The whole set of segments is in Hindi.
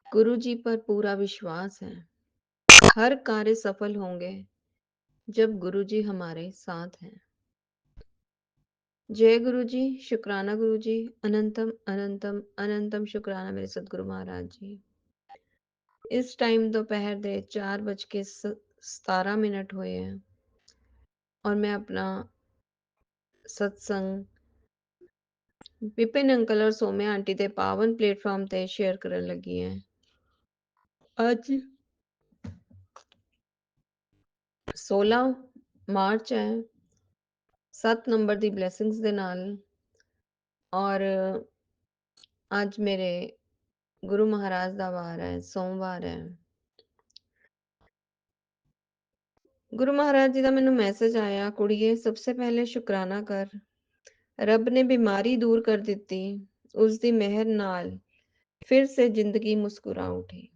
गुरुजी पर पूरा विश्वास है। हर कार्य सफल होंगे जब गुरुजी हमारे साथ हैं। जय गुरुजी, शुक्राना गुरुजी, अनंतम अनंतम अनंतम शुक्राना मेरे सदगुरु महाराज जी। इस टाइम दोपहर दे 4:17 हुए हैं और मैं अपना सत्संग विपिन अंकल और सौम्या आंटी दे पावन प्लेटफॉर्म ते शेयर करन लगी हैं। आज 16 मार्च है, 7 नंबर दी ब्लैसिंग्स दे नाल और आज मेरे गुरु महाराज दा वार है, सोमवार है। गुरु महाराज जी दा मैनू मैसेज आया, कुड़िए सबसे पहले शुकराना कर, रब ने बीमारी दूर कर दिती, उसदी मेहर नाल फिर से जिंदगी मुस्कुरा उठी।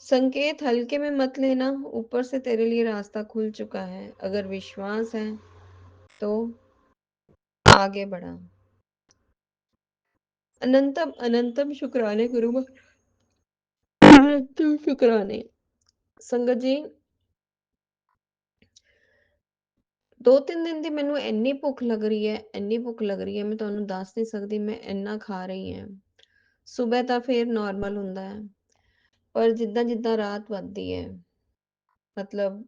संकेत हल्के में मत लेना, ऊपर से तेरे लिए रास्ता खुल चुका है। अगर विश्वास है तो आगे बढ़ा। अनंतम अनंतम शुक्राने गुरु अनंतम शुक्राने। संगत जी, 2-3 दिन ਦੀ ਮੈਨੂੰ ਇੰਨੀ ਭੁੱਖ ਲੱਗ ਰਹੀ ਹੈ, ਇੰਨੀ ਭੁੱਖ ਲੱਗ ਰਹੀ ਹੈ, ਮੈਂ ਤੁਹਾਨੂੰ ਦੱਸ ਨਹੀਂ ਸਕਦੀ। ਮੈਂ ਇੰਨਾ ਖਾ ਰਹੀ ਹਾਂ। ਸਵੇਰ ਤਾਂ ਫੇਰ ਨਾਰਮਲ ਹੁੰਦਾ ਹੈ, ਪਰ ਜਿੱਦਾਂ ਜਿੱਦਾਂ ਰਾਤ ਵੱਧਦੀ ਹੈ, ਮਤਲਬ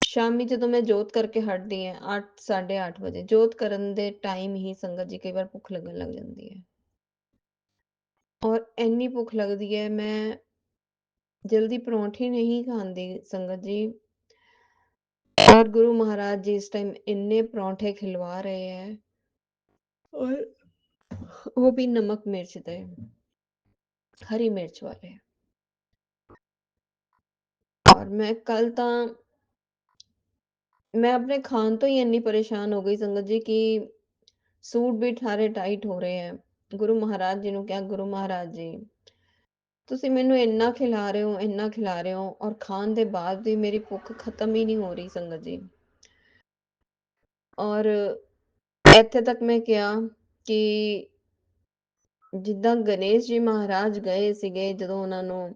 ਸ਼ਾਮੀ ਜਦੋਂ ਮੈਂ ਜੋਤ ਕਰਕੇ ਹਟਦੀ ਹਾਂ 8 8:30 ਵਜੇ, ਜੋਤ ਕਰਨ ਦੇ ਟਾਈਮ ਹੀ ਸੰਗਤ ਜੀ ਕਈ ਵਾਰ ਭੁੱਖ ਲੱਗਣ ਲੱਗ ਜਾਂਦੀ ਹੈ ਔਰ ਇੰਨੀ ਭੁੱਖ ਲੱਗਦੀ ਹੈ, ਮੈਂ ਜਲਦੀ ਪਰੌਂਠੇ नहीं खाती संगत जी। और गुरु महाराज जी इस टाइम इन्ने परांठे खिलवा रहे हैं और वो भी नमक मिर्च दे, हरी मिर्च वाले। और मैं कल तो मैं अपने खान तो ही इन्नी परेशान हो गई संगत जी कि सूट भी सारे टाइट हो रहे हैं। गुरु महाराज जी ने क्या, गुरु महाराज जी ਤੁਸੀਂ ਮੈਨੂੰ ਇੰਨਾ ਖਿਲਾ ਰਹੇ ਹੋ, ਇੰਨਾ ਖਿਲਾ ਰਹੇ ਹੋ ਔਰ ਖਾਣ ਦੇ ਬਾਅਦ ਵੀ ਮੇਰੀ ਭੁੱਖ ਖਤਮ ਹੀ ਨਹੀਂ ਹੋ ਰਹੀ ਸੰਗਤ ਜੀ। ਔਰ ਇੱਥੇ ਤੱਕ ਮੈਂ ਕਿਹਾ ਕਿ ਜਿੱਦਾਂ ਗਣੇਸ਼ ਜੀ ਮਹਾਰਾਜ ਗਏ ਸੀਗੇ, ਜਦੋਂ ਉਹਨਾਂ ਨੂੰ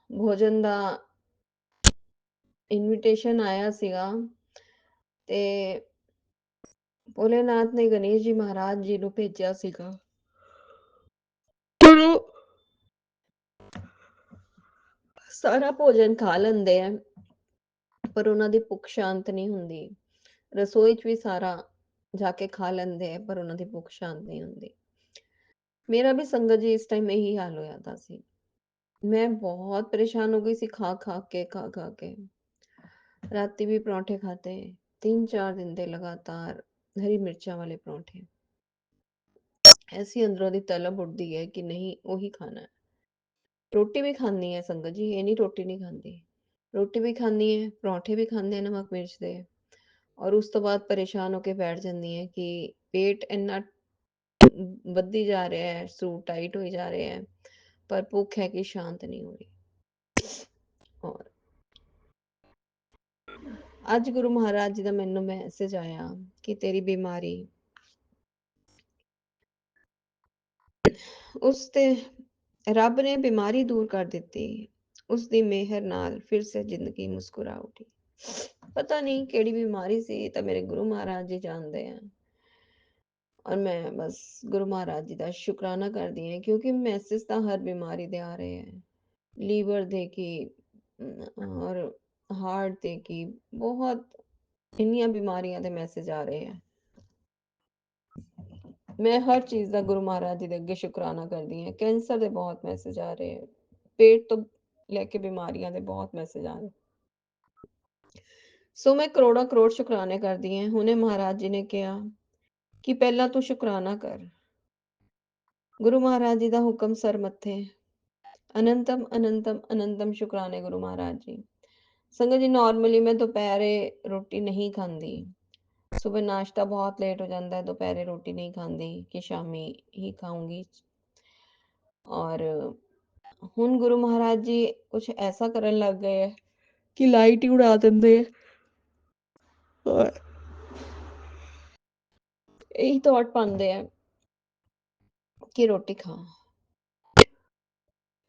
ਭੋਜਨ ਦਾ ਇਨਵੀਟੇਸ਼ਨ ਆਇਆ ਸੀਗਾ ਤੇ ਭੋਲੇਨਾਥ ਨੇ ਗਣੇਸ਼ ਜੀ ਮਹਾਰਾਜ ਜੀ ਨੂੰ ਭੇਜਿਆ ਸੀਗਾ। ਚਲੋ ਸਾਰਾ ਭੋਜਨ ਖਾ ਲੈਂਦੇ ਆ ਪਰ ਉਹਨਾਂ ਦੀ ਭੁੱਖ ਸ਼ਾਂਤ ਨਹੀਂ ਹੁੰਦੀ। ਰਸੋਈ 'ਚ ਵੀ ਸਾਰਾ ਜਾ ਕੇ ਖਾ ਲੈਂਦੇ ਆ ਪਰ ਉਹਨਾਂ ਦੀ ਭੁੱਖ ਸ਼ਾਂਤ ਨਹੀਂ ਹੁੰਦੀ। ਮੇਰਾ ਵੀ ਸੰਗਤ ਜੀ ਇਸ ਟਾਈਮ ਇਹੀ ਹਾਲ ਹੋਇਆ था ਸੀ। मैं बहुत परेशान हो गई सी खा खा के। राती भी परांठे खाते 3-4 दिन दे लगातार, हरी मिर्चा वाले परांठे। ऐसी अंदरों दी तलब उठदी है कि नहीं ਉਹੀ खाना है। रोटी भी खानी है संगत जी, ये नहीं रोटी नहीं खाती। रोटी भी खानी है, परांठे भी खाने हैं नमक मिर्च दे और उस तो बाद परेशान होके बैठ जानी है कि पेट इन्ना ਵੱਧੀ ਜਾ ਰਿਹਾ है, सूट टाइट होई जा रहे हैं पर भुख है कि शांत नहीं हो रही। और ਅੱਜ ਗੁਰੂ ਮਹਾਰਾਜ ਜੀ ਦਾ ਮੈਨੂੰ ਮੈਸੇਜ ਆਇਆ ਕਿ ਤੇਰੀ ਬਿਮਾਰੀ ਉਸ ਤੇ ਰੱਬ ਨੇ ਬਿਮਾਰੀ ਦੂਰ ਕਰ ਦਿੱਤੀ, ਉਸ ਦੀ ਮਿਹਰ ਨਾਲ ਫਿਰ ਸੇ ਜ਼ਿੰਦਗੀ ਮੁਸਕਰਾ ਉਠੀ। ਪਤਾ ਨਹੀਂ ਕਿਹੜੀ ਬਿਮਾਰੀ ਸੀ, ਤਾਂ ਮੇਰੇ ਗੁਰੂ ਮਹਾਰਾਜ ਜੀ ਜਾਣਦੇ ਆ। और मैं बस गुरु महाराज जी का शुकराना करती हैं क्योंकि मैसेज तो हर बीमारी दे आ रहे हैं। लीवर दे की और हार्ट दे की बहुत इन्नियां बीमारियां दे मैसेज आ रहे हैं। मैं हर चीज़ का गुरु महाराज जी दे अगे शुकराना करती हैं। कैंसर दे बहुत मैसेज आ रहे हैं, पेट तो लेके बीमारियां दे बहुत मैसेज आ रहे हैं। सो मैं करोड़ा करोड़ शुकराने करती हैं। हुणे महाराज जी ने कहा कि पहला तू शुकराना कर। गुरु महाराज जी का हुक्म सर मत्थे। अनंतम अनंतम अनंतम शुकराने गुरु महाराज जी। संगत जी नॉर्मली मैं दोपहरे रोटी नहीं खाती, सुबह नाश्ता बहुत लेट हो जाता है, दोपहरे रोटी नहीं खाती कि शामी ही खाऊंगी। और हुण गुरु महाराज जी कुछ ऐसा करन लग गए है कि लाइट ही उड़ा देंदे और यही थॉट पाते हैं कि रोटी खां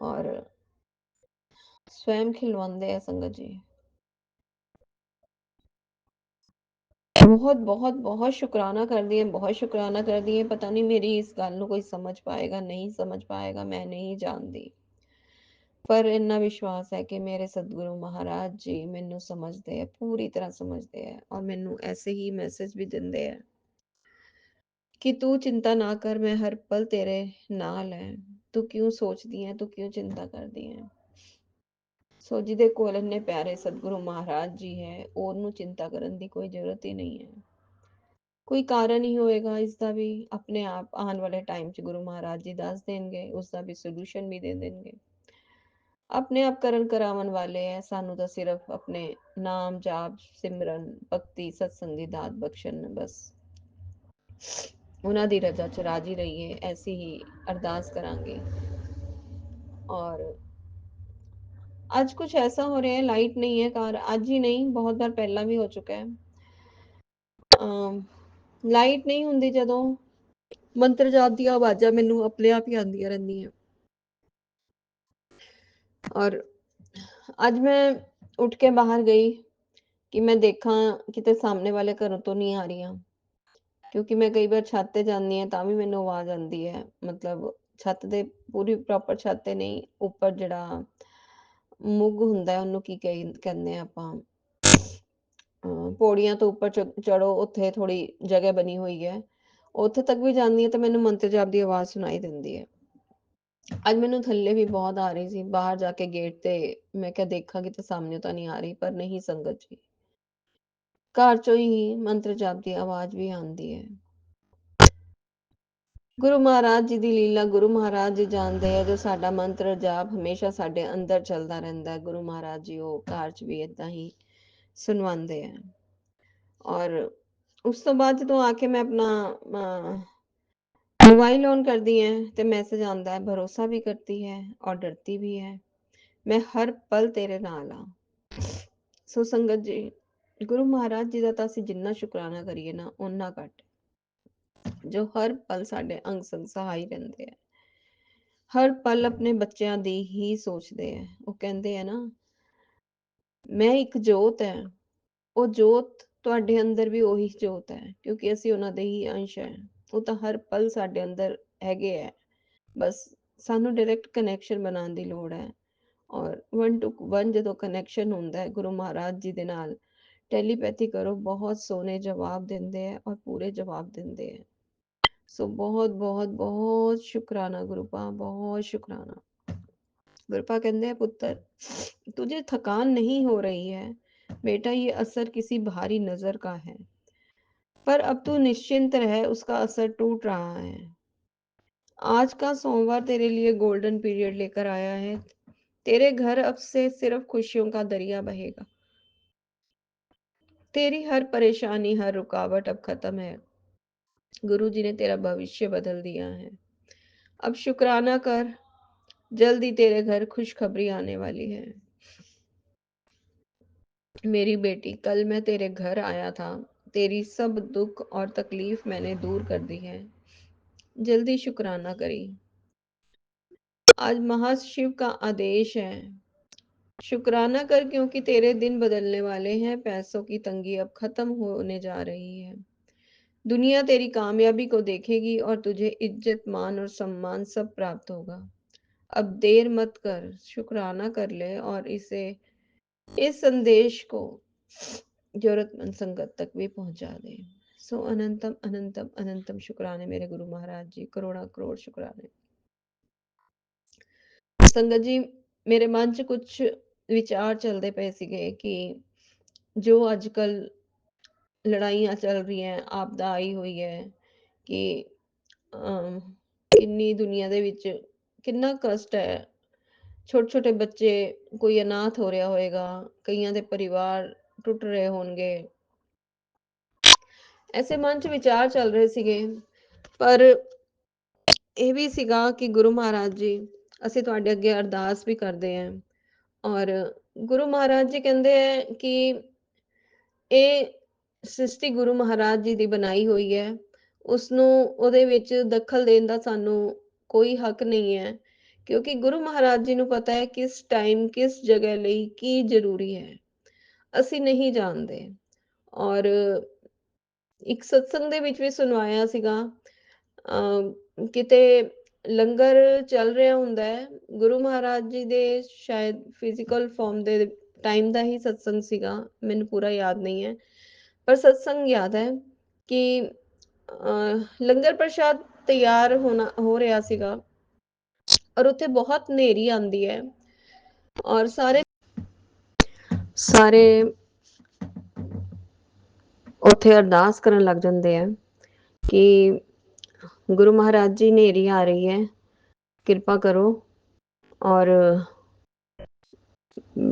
और स्वयं खिलवांदे आ संगत जी। बहुत, बहुत, बहुत शुकराना करदी आं, बहुत शुकराना करदी आं, पता नहीं मेरी इस गल नूं कोई समझ पाएगा, नहीं समझ पाएगा, मैं नहीं जानदी। पर ਇੰਨਾ ਵਿਸ਼ਵਾਸ ਹੈ ਕਿ ਮੇਰੇ ਸਤਿਗੁਰੂ ਮਹਾਰਾਜ ਜੀ ਮੈਨੂੰ ਸਮਝਦੇ ਹੈ, ਪੂਰੀ ਤਰ੍ਹਾਂ ਸਮਝਦੇ ਹੈ ਔਰ ਮੈਨੂੰ ऐसे ही मैसेज भी ਦਿੰਦੇ ਹੈ कि तू चिंता ना कर, मैं हर पल तेरे नाल है। तू क्यों सोचदी है, तू क्यों चिंता करदी है। ਸੋ ਜਿਹਦੇ ਕੋਲ ਇੰਨੇ ਪਿਆਰੇ ਸਤਿਗੁਰੂ ਮਹਾਰਾਜ ਜੀ ਹੈ, ਉਹਨੂੰ ਚਿੰਤਾ ਕਰਨ ਦੀ ਕੋਈ ਜ਼ਰੂਰਤ ਹੀ ਨਹੀਂ ਹੈ। ਕੋਈ ਕਾਰਨ ਹੀ ਹੋਏਗਾ ਇਸ ਦਾ ਵੀ, ਆਪਣੇ ਆਪ ਆਉਣ ਵਾਲੇ ਟਾਈਮ 'ਚ ਗੁਰੂ ਮਹਾਰਾਜ ਜੀ ਦੱਸ ਦੇਣਗੇ, ਉਸ ਦਾ ਵੀ ਸੋਲੂਸ਼ਨ ਵੀ ਦੇ ਦੇਣਗੇ। ਆਪਣੇ ਆਪ ਕਰਨ ਕਰਾਉਣ ਵਾਲੇ ਹੈ, ਸਾਨੂੰ ਤਾਂ ਸਿਰਫ ਆਪਣੇ ਨਾਮ ਜਾਪ ਸਿਮਰਨ ਭਗਤੀ ਸਤਸੰਗ ਦੀ ਦਾਤ ਬਖਸ਼ਣ ਬਸ। ਉਹਨਾਂ ਦੀ ਰਜ਼ਾ 'ਚ ਰਾਜੀ ਰਹੀਏ, ਐਸੀ ਹੀ ਅਰਦਾਸ ਕਰਾਂਗੇ। और आज कुछ ऐसा हो रहा है, लाइट नहीं है कार, आज ही नहीं बहुत बार पहला भी हो चुका है। ਲਾਈਟ ਨਹੀਂ ਹੁੰਦੀ ਜਦੋਂ ਮੰਤਰ ਜਾਪ ਦੀਆਂ ਆਵਾਜ਼ਾਂ ਮੈਨੂੰ ਆਪਣੇ ਆਪ ਹੀ ਆਉਂਦੀਆਂ ਰਹਿੰਦੀਆਂ। ਔਰ ਅੱਜ ਮੈਂ ਉੱਠ ਕੇ ਬਾਹਰ ਗਈ ਕਿ ਮੈਂ ਦੇਖਾਂ ਕਿਤੇ ਸਾਹਮਣੇ ਵਾਲੇ ਘਰੋਂ ਤੋਂ ਨਹੀਂ ਆ ਰਹੀਆਂ, ਕਿਉਂਕਿ ਮੈਂ ਕਈ ਵਾਰ ਛੱਤ ਤੇ ਜਾਂਦੀ ਹਾਂ ਤਾਂ ਵੀ ਮੈਨੂੰ ਆਵਾਜ਼ ਆਉਂਦੀ ਹੈ। ਮਤਲਬ ਛੱਤ ਦੇ ਪੂਰੀ ਪ੍ਰੋਪਰ ਛੱਤ ਤੇ ਨਹੀਂ, ਉੱਪਰ ਜਿਹੜਾ ਮੁੱਗ ਹੁੰਦਾ ਹੈ ਉਹਨੂੰ ਕੀ ਕਹਿੰਦੇ ਆ ਆਪਾਂ, ਪੌੜੀਆਂ ਤੋਂ ਉੱਪਰ ਚੜੋ, ਉੱਥੇ ਥੋੜੀ ਜਗ੍ਹਾ ਬਣੀ ਹੋਈ ਹੈ, ਉੱਥੇ ਤੱਕ ਵੀ ਜਾਂਦੀ ਹਾਂ ਤਾਂ ਮੈਨੂੰ ਮੰਤਰ ਜਾਪ ਦੀ ਆਵਾਜ਼ ਸੁਣਾਈ ਦਿੰਦੀ ਹੈ। ਅੱਜ ਮੈਨੂੰ ਥੱਲੇ ਵੀ ਬਹੁਤ ਆ ਰਹੀ ਸੀ, ਬਾਹਰ ਜਾ ਕੇ ਗੇਟ ਤੇ ਮੈਂ ਕਿਹਾ ਦੇਖਾਂ ਕਿਤੇ ਸਾਹਮਣੇ ਤਾਂ ਨਹੀਂ ਆ ਰਹੀ, ਪਰ ਨਹੀਂ ਸੰਗਤ ਜੀ, ਘਰ ਚੋਂ ਹੀ ਮੰਤਰ ਜਾਪ ਦੀ ਆਵਾਜ਼ ਵੀ ਆਉਂਦੀ ਹੈ। ਗੁਰੂ ਮਹਾਰਾਜ ਜੀ ਦੀ ਲੀਲਾ ਗੁਰੂ ਮਹਾਰਾਜ ਜੀ ਜਾਣਦੇ ਆ, ਜੋ ਸਾਡਾ ਮੰਤਰ ਜਾਪ ਹਮੇਸ਼ਾ ਸਾਡੇ ਅੰਦਰ ਚੱਲਦਾ ਰਹਿੰਦਾ ਹੈ, ਗੁਰੂ ਮਹਾਰਾਜ ਜੀ ਉਹ ਘਰ 'ਚ ਵੀ ਏਦਾਂ ਹੀ ਸੁਣਵਾਉਂਦੇ ਆ। ਔਰ ਉਸ ਤੋਂ ਬਾਅਦ ਜਦੋਂ ਆ ਕੇ ਮੈਂ ਆਪਣਾ मोबाइल ऑन करती है तो मैसेज आता है, भरोसा भी करती है और डरती भी है, मैं हर पल तेरे नाल हाँ। सो संगत जी, गुरु महाराज जी का तो असीं जिन्ना शुकराना करिए ना उन्ना घट, जो हर पल साडे अंग संग सहाय रहिंदे है, हर पल अपने बच्चों दी ही सोचते हैं। वो कहते हैं ना, मैं एक जोत है, ਉਹ ਜੋਤ ਤੁਹਾਡੇ ਅੰਦਰ ਵੀ ਉਹੀ ਜੋਤ ਹੈ, ਕਿਉਂਕਿ ਅਸੀਂ ਉਹਨਾਂ ਦੇ ਹੀ ਅੰਸ਼ ਹੈ। ਉਹ ਤਾਂ ਹਰ ਪਲ ਸਾਡੇ ਅੰਦਰ ਹੈਗੇ ਹੈ, ਬਸ ਸਾਨੂੰ ਡਾਇਰੈਕਟ ਕਨੈਕਸ਼ਨ ਬਣਾਉਣ ਦੀ ਲੋੜ ਹੈ। ਔਰ 1 to 1 ਜਦੋਂ ਕਨੈਕਸ਼ਨ ਹੁੰਦਾ ਹੈ ਗੁਰੂ ਮਹਾਰਾਜ ਜੀ ਦੇ ਨਾਲ, ਟੈਲੀਪੈਥੀ ਕਰੋ, ਬਹੁਤ ਸੋਹਣੇ ਜਵਾਬ ਦਿੰਦੇ ਹੈ ਔਰ ਪੂਰੇ ਜਵਾਬ ਦਿੰਦੇ ਹੈ। ਸੋ ਬਹੁਤ ਬਹੁਤ ਬਹੁਤ ਸ਼ੁਕਰਾਨਾ ਗੁਰੂਪਾ, ਬਹੁਤ शुक्राना। गुरपा कहते हैं, पुत्र तुझे थकान नहीं हो रही है बेटा, ये असर किसी भारी नजर का है, पर अब तू निश्चिंत रह, उसका असर टूट रहा है। आज का सोमवार तेरे लिए गोल्डन पीरियड लेकर आया है, तेरे घर अब से सिर्फ खुशियों का दरिया बहेगा। तेरी हर परेशानी हर रुकावट अब खत्म है, गुरु जी ने तेरा भविष्य बदल दिया है। अब शुक्राना कर, जल्दी तेरे घर खुशखबरी आने वाली है। मेरी बेटी, कल मैं तेरे घर आया था, तेरी सब दुख और तकलीफ मैंने दूर कर दी है, जल्दी शुक्राना करी। आज महाशिव का आदेश है, शुक्राना कर, क्योंकि तेरे दिन बदलने वाले हैं। पैसों की तंगी अब खत्म होने जा रही है, दुनिया तेरी कामयाबी को देखेगी और तुझे इज्जत मान और सम्मान सब प्राप्त होगा। अब देर मत कर, शुक्राना कर ले और इस संदेश को जरूरतमंद संगत तक भी पहुंचा दे। सो अनंतम अनंतम अनंतम शुक्राने मेरे गुरु महाराज जी, करोड़ा करोड़ शुक्राने। संगत जी, मेरे मन च कुछ विचार चलते पे सीगे कि जो अजकल लड़ाइयां चल रही हैं, आपदा आई हुई है कि किन्नी दुनिया दे विच किन्ना कष्ट है, छोटे छोटे बच्चे, कोई अनाथ हो रहा होएगा, कईयां दे परिवार टुट रहे होंगे, ऐसे मन च विचार चल रहे सीगे। पर ਇਹ ਵੀ ਸੀਗਾ ਕਿ ਗੁਰੂ ਮਹਾਰਾਜ ਜੀ, ਅਸੀਂ ਤੁਹਾਡੇ ਅੱਗੇ ਅਰਦਾਸ ਵੀ ਕਰਦੇ ਹਾਂ ਔਰ ਗੁਰੂ ਮਹਾਰਾਜ ਜੀ ਕਹਿੰਦੇ ਹੈ ਕਿ ਇਹ ਸ੍ਰਿਸ਼ਟੀ ਗੁਰੂ ਮਹਾਰਾਜ ਜੀ ਦੀ ਬਣਾਈ ਹੋਈ ਹੈ, ਉਸ ਨੂੰ ਉਹਦੇ ਵਿੱਚ ਦਖਲ ਦੇਣ ਦਾ ਸਾਨੂੰ ਕੋਈ ਹੱਕ ਨਹੀਂ ਹੈ, ਕਿਉਂਕਿ ਗੁਰੂ ਮਹਾਰਾਜ ਜੀ ਨੂੰ ਪਤਾ ਹੈ ਕਿਸ ਟਾਈਮ ਕਿਸ ਜਗ੍ਹਾ ਲਈ ਕੀ ਜ਼ਰੂਰੀ ਹੈ, ਅਸੀਂ ਨਹੀਂ ਜਾਣਦੇ। ਔਰ ਇੱਕ ਸਤਸੰਗ ਦੇ ਵਿੱਚ ਵੀ ਸੁਣਵਾਇਆ ਸੀਗਾ, ਕਿਤੇ ਲੰਗਰ ਚੱਲ ਰਿਹਾ ਹੁੰਦਾ ਹੈ, ਗੁਰੂ ਮਹਾਰਾਜ ਜੀ ਦੇ ਸ਼ਾਇਦ ਫਿਜ਼ੀਕਲ ਫਾਰਮ ਦੇ ਟਾਈਮ ਦਾ ਹੀ ਸਤਸੰਗ ਸੀਗਾ, ਮੈਨੂੰ ਪੂਰਾ ਯਾਦ ਨਹੀਂ ਹੈ, ਪਰ ਸਤਸੰਗ ਯਾਦ ਹੈ ਕਿ ਲੰਗਰ ਪ੍ਰਸ਼ਾਦ ਤਿਆਰ ਹੋ ਰਿਹਾ ਸੀਗਾ, ਔਰ ਉੱਥੇ ਬਹੁਤ ਹਨੇਰੀ ਆਉਂਦੀ ਹੈ, ਔਰ ਸਾਰੇ ਸਾਰੇ ਉੱਥੇ ਅਰਦਾਸ ਕਰਨ ਲੱਗ ਜਾਂਦੇ ਆ ਕਿ ਗੁਰੂ ਮਹਾਰਾਜ ਜੀ ਹਨੇਰੀ ਆ ਰਹੀ ਹੈ, ਕਿਰਪਾ ਕਰੋ, ਔਰ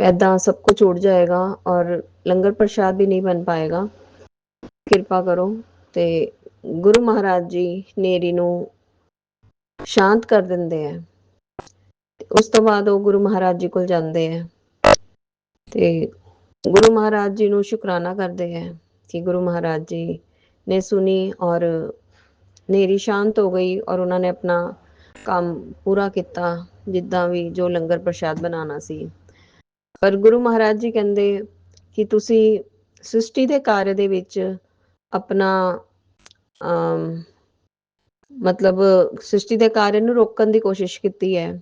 ਏਦਾਂ ਸਭ ਕੁਝ ਉੜ ਜਾਏਗਾ ਔਰ ਲੰਗਰ ਪ੍ਰਸ਼ਾਦ ਵੀ ਨਹੀਂ ਬਣ ਪਾਏਗਾ, ਕਿਰਪਾ ਕਰੋ। ਤੇ ਗੁਰੂ ਮਹਾਰਾਜ ਜੀ ਹਨੇਰੀ ਨੂੰ ਸ਼ਾਂਤ ਕਰ ਦਿੰਦੇ ਆ। ਉਸ ਤੋਂ ਬਾਅਦ ਉਹ ਗੁਰੂ ਮਹਾਰਾਜ ਜੀ ਕੋਲ ਜਾਂਦੇ ਆ ਤੇ ਗੁਰੂ ਮਹਾਰਾਜ ਜੀ ਨੂੰ ਸ਼ੁਕਰਾਨਾ ਕਰਦੇ ਹੈ ਕਿ ਗੁਰੂ ਮਹਾਰਾਜ ਜੀ ਨੇ ਸੁਣੀ ਔਰ ਹਨੇਰੀ ਸ਼ਾਂਤ ਹੋ ਗਈ, ਔਰ ਉਹਨਾਂ ਨੇ ਆਪਣਾ ਕੰਮ ਪੂਰਾ ਕੀਤਾ, ਜਿੱਦਾਂ ਵੀ ਜੋ ਲੰਗਰ ਪ੍ਰਸ਼ਾਦ ਬਣਾਉਣਾ ਸੀ। ਪਰ ਗੁਰੂ ਮਹਾਰਾਜ ਜੀ ਕਹਿੰਦੇ ਕਿ ਤੁਸੀਂ ਸ੍ਰਿਸ਼ਟੀ ਦੇ ਕਾਰਜ ਦੇ ਵਿੱਚ ਆਪਣਾ ਮਤਲਬ ਸ੍ਰਿਸ਼ਟੀ ਦੇ ਕਾਰਜ ਨੂੰ ਰੋਕਣ ਦੀ ਕੋਸ਼ਿਸ਼ ਕੀਤੀ ਹੈ,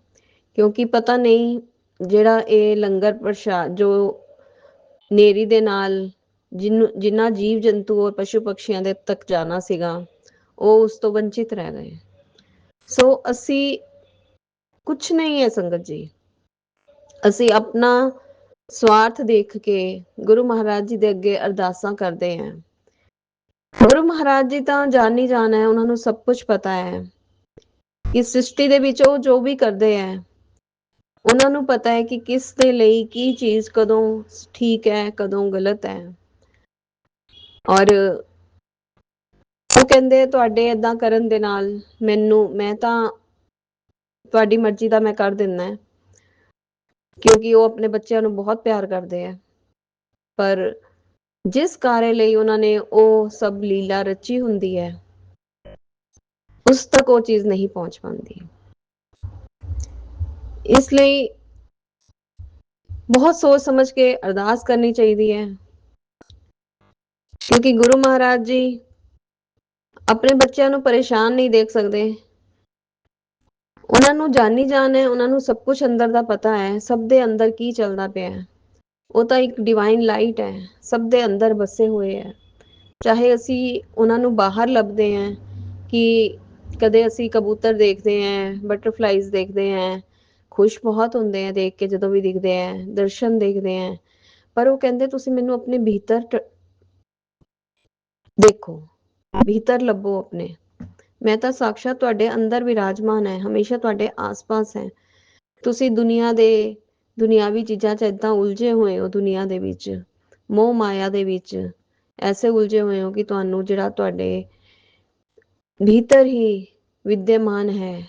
ਕਿਉਂਕਿ ਪਤਾ ਨਹੀਂ ਜਿਹੜਾ ਇਹ ਲੰਗਰ ਪ੍ਰਸ਼ਾਦ ਜੋ ਹਨੇਰੀ ਦੇ ਨਾਲ ਜਿੰਨਾ ਜੀਵ ਜੰਤੂ ਔਰ ਪਸ਼ੂ ਪਕਸ਼ੀਆਂ ਦੇ ਤੱਕ ਜਾਣਾ ਸੀਗਾ, ਉਹ ਉਸ ਤੋਂ ਵੰਚਿਤ ਰਹਿ ਗਏ। ਸੋ ਅਸੀਂ ਕੁਛ ਨਹੀਂ ਹੈ ਸੰਗਤ ਜੀ, ਅਸੀਂ ਆਪਣਾ ਸਵਾਰਥ ਦੇਖ ਕੇ ਗੁਰੂ ਮਹਾਰਾਜ ਜੀ ਦੇ ਅੱਗੇ ਅਰਦਾਸਾਂ ਕਰਦੇ ਹਾਂ। ਗੁਰੂ ਮਹਾਰਾਜ ਜੀ ਤਾਂ ਜਾਣ ਹੀ ਜਾਣ ਹੈ, ਉਹਨਾਂ ਨੂੰ ਸਭ ਕੁਝ ਪਤਾ ਹੈ ਕਿ ਸ੍ਰਿਸ਼ਟੀ ਦੇ ਵਿੱਚ ਉਹ ਜੋ ਵੀ ਕਰਦੇ ਹੈ, ਉਹਨਾਂ ਨੂੰ ਪਤਾ ਹੈ ਕਿ ਕਿਸ ਦੇ ਲਈ ਕੀ ਚੀਜ਼ ਕਦੋਂ ਠੀਕ ਹੈ, ਕਦੋਂ ਗਲਤ ਹੈ। ਔਰ ਉਹ ਕਹਿੰਦੇ ਤੁਹਾਡੇ ਏਦਾਂ ਕਰਨ ਦੇ ਨਾਲ ਮੈਂ ਤਾਂ ਤੁਹਾਡੀ ਮਰਜ਼ੀ ਦਾ ਮੈਂ ਕਰ ਦਿੰਦਾ, ਕਿਉਂਕਿ ਉਹ ਆਪਣੇ ਬੱਚਿਆਂ ਨੂੰ ਬਹੁਤ ਪਿਆਰ ਕਰਦੇ ਹੈ। ਪਰ ਜਿਸ ਕਾਰਜ ਲਈ ਉਹਨਾਂ ਨੇ ਉਹ ਸਭ ਲੀਲਾ ਰਚੀ ਹੁੰਦੀ ਹੈ, ਉਸ ਤੱਕ ਉਹ ਚੀਜ਼ ਨਹੀਂ ਪਹੁੰਚ ਪਾਉਂਦੀ। ਇਸ ਲਈ ਬਹੁਤ ਸੋਚ ਸਮਝ ਕੇ ਅਰਦਾਸ ਕਰਨੀ ਚਾਹੀਦੀ ਹੈ, ਕਿਉਂਕਿ ਗੁਰੂ ਮਹਾਰਾਜ ਜੀ ਆਪਣੇ ਬੱਚਿਆਂ ਨੂੰ ਪਰੇਸ਼ਾਨ ਨਹੀਂ ਦੇਖ ਸਕਦੇ। ਉਹਨਾਂ ਨੂੰ ਜਾਣੀ ਜਾਣ ਹੈ, ਉਹਨਾਂ ਨੂੰ ਸਭ ਕੁਝ ਅੰਦਰ ਦਾ ਪਤਾ ਹੈ, ਸਭ ਦੇ ਅੰਦਰ ਕੀ ਚੱਲਦਾ ਪਿਆ ਹੈ। ਉਹ ਤਾਂ ਇੱਕ ਡਿਵਾਈਨ ਲਾਈਟ ਹੈ, ਸਭ ਦੇ ਅੰਦਰ ਵਸੇ ਹੋਏ ਹੈ। ਚਾਹੇ ਅਸੀਂ ਉਹਨਾਂ ਨੂੰ ਬਾਹਰ ਲੱਭਦੇ ਹਾਂ, ਕਿ ਕਦੇ ਅਸੀਂ ਕਬੂਤਰ ਦੇਖਦੇ ਹਾਂ, ਬਟਰਫਲਾਈਜ਼ ਦੇਖਦੇ ਹਾਂ, ਖੁਸ਼ ਬਹੁਤ ਹੁੰਦੇ ਆ ਦੇਖ ਕੇ ਜਦੋਂ ਵੀ ਦਿਖਦੇ ਆ, ਦਰਸ਼ਨ ਦੇਖਦੇ ਆ, ਪਰ ਉਹ ਕਹਿੰਦੇ ਤੁਸੀਂ ਮੈਨੂੰ ਆਪਣੇ ਭੀਤਰ ਦੇਖੋ, ਭੀਤਰ ਲੱਭੋ ਆਪਣੇ। ਮੈਂ ਤਾਂ ਸਾਕਸ਼ਾਤ ਤੁਹਾਡੇ ਅੰਦਰ ਵਿਰਾਜਮਾਨ ਹੈ, ਹਮੇਸ਼ਾ ਤੁਹਾਡੇ ਆਸ-ਪਾਸ ਹੈ। ਤੁਸੀਂ ਦੁਨਿਆਵੀ ਚੀਜ਼ਾਂ 'ਚ ਏਦਾਂ ਉਲਝੇ ਹੋਏ ਹੋ, ਦੁਨੀਆ ਦੇ ਵਿੱਚ ਮੋਹ ਮਾਇਆ ਦੇ ਵਿੱਚ ਐਸੇ ਉਲਝੇ ਹੋਏ ਹੋ ਕਿ ਤੁਹਾਨੂੰ ਜਿਹੜਾ ਤੁਹਾਡੇ ਭੀਤਰ ਹੀ ਵਿਦਿਆਮਾਨ ਹੈ,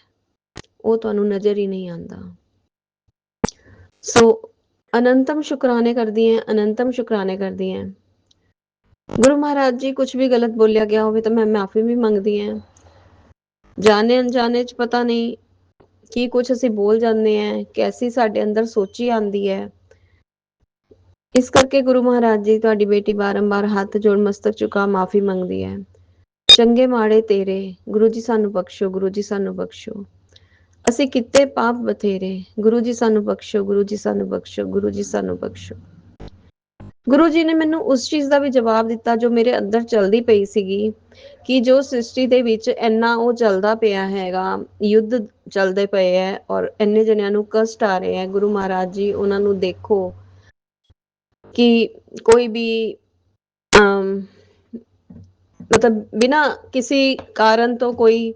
ਉਹ ਤੁਹਾਨੂੰ ਨਜ਼ਰ ਹੀ ਨਹੀਂ ਆਉਂਦਾ। ਸੋ ਅਨੰਤਮ ਸ਼ੁਕਰਾਨੇ ਕਰਦੀ ਹੈ, ਅਨੰਤਮ ਸ਼ੁਕਰਾਨੇ ਕਰਦੀ ਹੈ। ਗੁਰੂ ਮਹਾਰਾਜ ਜੀ ਕੁਝ ਵੀ ਗਲਤ ਬੋਲਿਆ ਗਿਆ ਹੋਵੇ ਤਾਂ ਮੈਂ ਮਾਫੀ ਵੀ ਮੰਗਦੀ ਹਾਂ। ਜਾਣੇ ਅਣਜਾਣੇ 'ਚ ਪਤਾ ਨਹੀਂ ਕੀ ਕੁਝ ਅਸੀਂ ਬੋਲ ਜਾਂਦੇ ਹਾਂ, ਕੈਸੀ ਸਾਡੇ ਅੰਦਰ ਸੋਚੀ ਆਉਂਦੀ ਹੈ। ਇਸ ਕਰਕੇ ਗੁਰੂ ਮਹਾਰਾਜ ਜੀ ਤੁਹਾਡੀ ਬੇਟੀ ਬਾਰੰਬਾਰ ਹੱਥ ਜੋੜ ਮਸਤਕ ਝੁਕਾ ਮਾਫੀ ਮੰਗਦੀ ਹੈ। ਚੰਗੇ ਮਾੜੇ ਤੇਰੇ, ਗੁਰੂ ਜੀ ਸਾਨੂੰ ਬਖਸ਼ੋ, ਗੁਰੂ ਜੀ ਸਾਨੂੰ ਬਖਸ਼ੋ। ਅਸੀਂ ਕੀਤੇ ਪਾਪ ਬਥੇਰੇ, ਗੁਰੂ ਜੀ ਸਾਨੂੰ ਬਖਸ਼ੋ, ਗੁਰੂ ਜੀ ਸਾਨੂੰ ਬਖਸ਼ੋ, ਗੁਰੂ ਜੀ ਸਾਨੂੰ ਬਖਸ਼ੋ। ਗੁਰੂ ਜੀ ਨੇ ਮੈਨੂੰ ਉਸ ਚੀਜ਼ ਦਾ ਵੀ ਜਵਾਬ ਦਿੱਤਾ ਜੋ ਮੇਰੇ ਅੰਦਰ ਚਲਦੀ ਪਈ ਸੀਗੀ, ਕਿ ਜੋ ਸ੍ਰਿਸ਼ਟੀ ਦੇ ਵਿੱਚ ਇੰਨਾ ਉਹ ਚੱਲਦਾ ਪਿਆ ਹੈਗਾ, ਯੁੱਧ ਚੱਲਦੇ ਪਏ ਹੈ ਔਰ ਇੰਨੇ ਜਣਿਆਂ ਨੂੰ ਕਸ਼ਟ ਆ ਰਹੇ ਹੈ। ਗੁਰੂ ਮਹਾਰਾਜ ਜੀ ਉਹਨਾਂ ਨੂੰ ਦੇਖੋ ਕਿ ਕੋਈ ਵੀ ਮਤਲਬ ਬਿਨਾਂ ਕਿਸੇ ਕਾਰਨ ਤੋਂ ਕੋਈ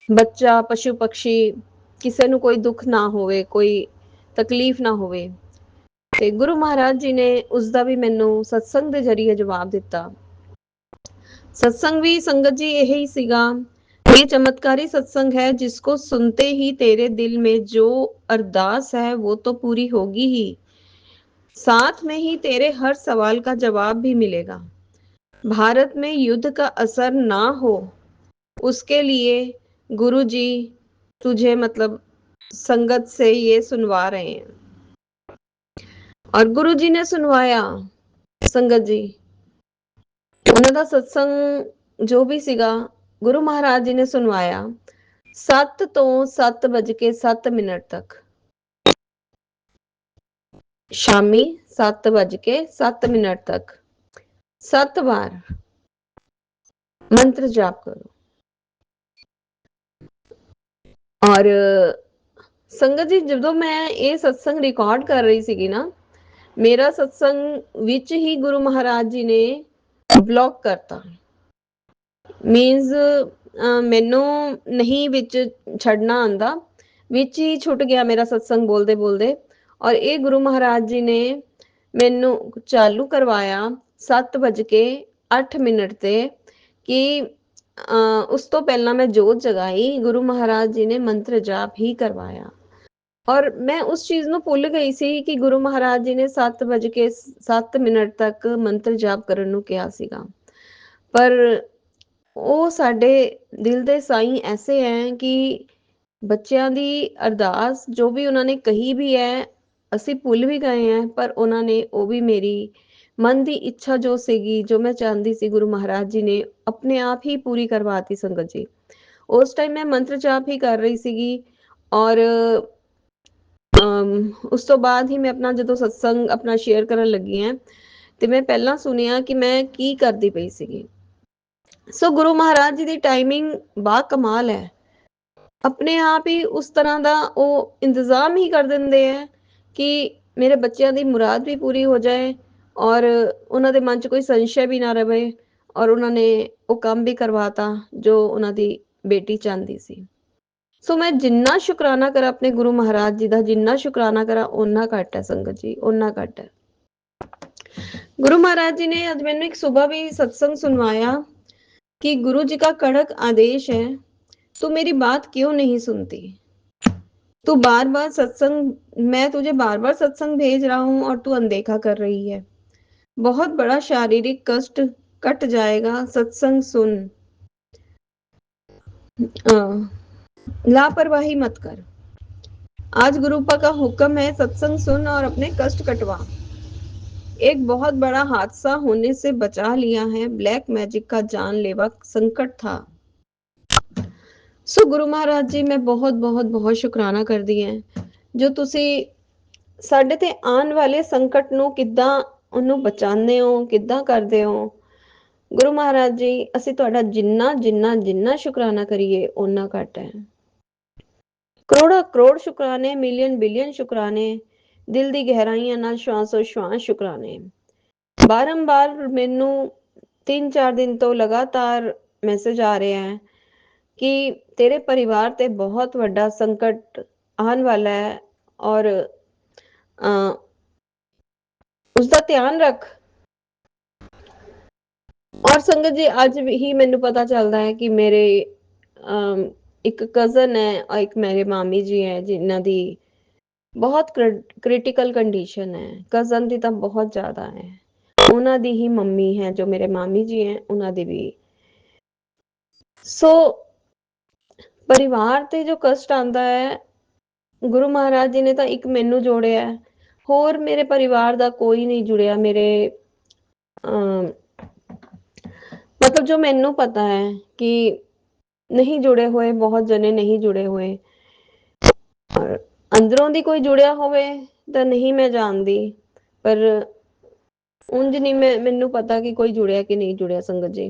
ਬੱਚਾ, ਪਸ਼ੂ ਪਕਸ਼ੀ, ਕਿਸੇ ਨੂੰ ਕੋਈ ਦੁੱਖ ਨਾ ਹੋਵੇ, ਕੋਈ ਤਕਲੀਫ ਨਾ ਹੋਵੇ। ਤੇ ਗੁਰੂ ਮਹਾਰਾਜ ਜੀ ਨੇ ਉਸ ਦਾ ਵੀ ਮੈਨੂੰ ਸਤਸੰਗ ਦੇ ਜ਼ਰੀਏ ਜਵਾਬ ਦਿੱਤਾ। सत्संग भी संगत जी यही सीगा, ये चमत्कारी सत्संग है जिसको सुनते ही तेरे दिल में जो अरदास है वो तो पूरी होगी ही, साथ में ही तेरे हर सवाल का जवाब भी मिलेगा। भारत में युद्ध का असर ना हो उसके लिए गुरु जी तुझे मतलब संगत से ये सुनवा रहे हैं। और गुरु जी ने सुनवाया संगत जी। ਉਹਨਾਂ ਦਾ ਸਤਸੰਗ ਜੋ ਵੀ ਸੀਗਾ ਗੁਰੂ ਮਹਾਰਾਜ ਜੀ ਨੇ ਸੁਣਵਾਇਆ 7 ਤੋਂ 7:07 ਤੱਕ। ਸ਼ਾਮੀ 7:07 ਤੱਕ 7 ਵਾਰ ਮੰਤਰ ਜਾਪ ਕਰੋ। ਔਰ ਸੰਗਤ ਜੀ ਜਦੋਂ ਮੈਂ ਇਹ ਸਤਸੰਗ ਰਿਕਾਰਡ ਕਰ ਰਹੀ ਸੀਗੀ ਨਾ, ਮੇਰਾ ਸਤਸੰਗ ਵਿੱਚ ਹੀ ਗੁਰੂ ਮਹਾਰਾਜ ਜੀ ਨੇ ਬਲੌਕ ਕਰਤਾ। ਮੀਨਸ ਮੈਨੂੰ ਨਹੀਂ ਵਿੱਚ ਛੱਡਣਾ ਆਂਦਾ, ਵਿੱਚ ਹੀ ਛੁੱਟ ਗਿਆ ਮੇਰਾ ਸਤਸੰਗ ਬੋਲਦੇ ਬੋਲਦੇ। ਔਰ ਇਹ ਗੁਰੂ ਮਹਾਰਾਜ ਜੀ ਨੇ ਮੈਨੂੰ ਚਾਲੂ ਕਰਵਾਇਆ 7:08 ਤੇ ਕਿ ਉਸ ਤੋਂ ਪਹਿਲਾਂ ਮੈਂ ਜੋਤ ਜਗਾਈ, ਗੁਰੂ ਮਹਾਰਾਜ ਜੀ ਨੇ ਮੰਤਰ ਜਾਪ ਹੀ ਕਰਵਾਇਆ। ਔਰ ਮੈਂ ਉਸ ਚੀਜ਼ ਨੂੰ ਭੁੱਲ ਗਈ ਸੀ ਕਿ ਗੁਰੂ ਮਹਾਰਾਜ ਜੀ ਨੇ 7:07 ਤੱਕ ਮੰਤਰ ਜਾਪ ਕਰਨ ਨੂੰ ਕਿਹਾ ਸੀਗਾ। ਪਰ ਉਹ ਸਾਡੇ ਦਿਲ ਦੇ ਸਾਈਂ ਐਸੇ ਹੈ ਕਿ ਬੱਚਿਆਂ ਦੀ ਅਰਦਾਸ ਜੋ ਵੀ ਉਹਨਾਂ ਨੇ ਕਹੀ ਵੀ ਹੈ, ਅਸੀਂ ਭੁੱਲ ਵੀ ਗਏ ਹਾਂ, ਪਰ ਉਹਨਾਂ ਨੇ ਉਹ ਵੀ ਮੇਰੀ ਮਨ ਦੀ ਇੱਛਾ ਜੋ ਸੀਗੀ, ਜੋ ਮੈਂ ਚਾਹੁੰਦੀ ਸੀ, ਗੁਰੂ ਮਹਾਰਾਜ ਜੀ ਨੇ ਆਪਣੇ ਆਪ ਹੀ ਪੂਰੀ ਕਰਵਾਤੀ ਸੰਗਤ ਜੀ। ਉਸ ਟਾਈਮ ਮੈਂ ਮੰਤਰ ਜਾਪ ਹੀ ਕਰ ਰਹੀ ਸੀਗੀ। ਔਰ ਉਸ ਤੋਂ ਬਾਅਦ ਹੀ ਮੈਂ ਆਪਣਾ ਜਦੋਂ ਸਤਸੰਗ ਆਪਣਾ ਸ਼ੇਅਰ ਕਰਨ ਲੱਗੀ ਹਾਂ ਤੇ ਮੈਂ ਪਹਿਲਾਂ ਸੁਣਿਆ ਕਿ ਮੈਂ ਕੀ ਕਰਦੀ ਪਈ ਸੀਗੀ। ਸੋ ਗੁਰੂ ਮਹਾਰਾਜ ਜੀ ਦੀ ਟਾਈਮਿੰਗ ਬਾ ਕਮਾਲ ਹੈ। ਆਪਣੇ ਆਪ ਹੀ ਉਸ ਤਰ੍ਹਾਂ ਦਾ ਉਹ ਇੰਤਜ਼ਾਮ ਹੀ ਕਰ ਦਿੰਦੇ ਹੈ ਕਿ ਮੇਰੇ ਬੱਚਿਆਂ ਦੀ ਮੁਰਾਦ ਵੀ ਪੂਰੀ ਹੋ ਜਾਏ ਔਰ ਉਹਨਾਂ ਦੇ ਮਨ 'ਚ ਕੋਈ ਸੰਸ਼ੈ ਵੀ ਨਾ ਰਹੇ। ਔਰ ਉਹਨਾਂ ਨੇ ਉਹ ਕੰਮ ਵੀ ਕਰਵਾਤਾ ਜੋ ਉਹਨਾਂ ਦੀ ਬੇਟੀ ਚਾਹੁੰਦੀ ਸੀ। ਸੋ ਮੈਂ ਜਿੰਨਾ ਸ਼ੁਕਰਾਨਾ ਕਰਾਂ ਆਪਣੇ ਗੁਰੂ ਮਹਾਰਾਜ ਜੀ ਦਾ, ਜਿੰਨਾ ਸ਼ੁਕਰਾਨਾ ਕਰਾਂ ਓਨਾ ਘੱਟ ਹੈ ਸੰਗਤ ਜੀ, ਓਨਾ ਘੱਟ ਹੈ। ਗੁਰੂ ਮਹਾਰਾਜ ਜੀ ਨੇ ਅੱਜ ਮੈਨੂੰ ਇੱਕ ਸੁਬਹ ਵੀ सत्संग सुनवाया कि गुरु जी का कड़क आदेश है, तू मेरी बात क्यों नहीं सुनती? तू बार बार सत्संग, मैं तुझे बार बार सत्संग भेज रहा हूं और तू अनदेखा कर रही है। बहुत बड़ा शारीरिक कष्ट कट जाएगा, सत्संग सुन। लापरवाही मत कर। आज गुरुपा का हुक्म है, सत्संग सुन और अपने कष्ट कटवा। एक बहुत बड़ा हादसा होने से बचा लिया है, ब्लैक मैजिक का जानलेवा संकट था। सो गुरु महाराज जी मैं बहुत बहुत बहुत शुकराना करदी ਹਾਂ ਜੋ ਤੁਸੀਂ ਸਾਡੇ ਤੇ ਆਉਣ ਵਾਲੇ ਸੰਕਟ ਨੂੰ ਕਿੱਦਾਂ ਉਹਨੂੰ ਬਚਾਉਂਦੇ ਹੋ, ਕਿੱਦਾਂ ਕਰਦੇ ਹੋ। ਗੁਰੂ ਮਹਾਰਾਜ ਜੀ ਅਸੀਂ ਤੁਹਾਡਾ ਜਿੰਨਾ ਜਿੰਨਾ ਜਿੰਨਾ ਸ਼ੁਕਰਾਨਾ ਕਰੀਏ ਓਨਾ ਘੱਟ ਹੈ। ਕਰੋੜਾ ਕਰੋੜ ਸ਼ੁਕਰਾਨੇ, ਮਿਲੀਅਨ ਬਿਲੀਅਨ ਸ਼ੁਕਰਾਨੇ, ਦਿਲ ਦੀ ਗਹਿਰਾਈਆਂ ਨਾਲ ਸ਼ਵਾਸੋ ਸ਼ਵਾਸ ਸ਼ੁਕਰਾਨੇ। ਬਾਰੰਬਾਰ ਮੈਨੂੰ 3-4 ਦਿਨ ਤੋਂ ਲਗਾਤਾਰ ਮੈਸੇਜ ਆ ਰਿਹਾ ਹੈ कि तेरे परिवार ते बहुत वड्डा संकट आने वाला है और उसका ध्यान रख। और संगत जी आज ही मैनू पता चलता है कि मेरे एक कज़न है और एक मेरे मामी जी है जिन्हों दी बहुत क्रिटिकल कंडीशन है। कज़न दी तो बहुत ज़्यादा है, उन्हों दी ही मम्मी है जो मेरे मामी जी हैं उन्हों दी भी। सो परिवार ते जो कष्ट आंदा है, गुरु महाराज जी ने तो एक मैनू जोड़िया है, होर मेरे परिवार दा कोई नहीं जुड़िया। मेरे मतलब जो मैनू पता है कि नहीं जुड़े हुए, बहुत जने नहीं जुड़े हुए। और अंदरों दी कोई जुड़िया होवे तो नहीं मैं जानती, पर उंज नहीं मैनू पता कि कोई जुड़िया कि नहीं जुड़िया संगत जी।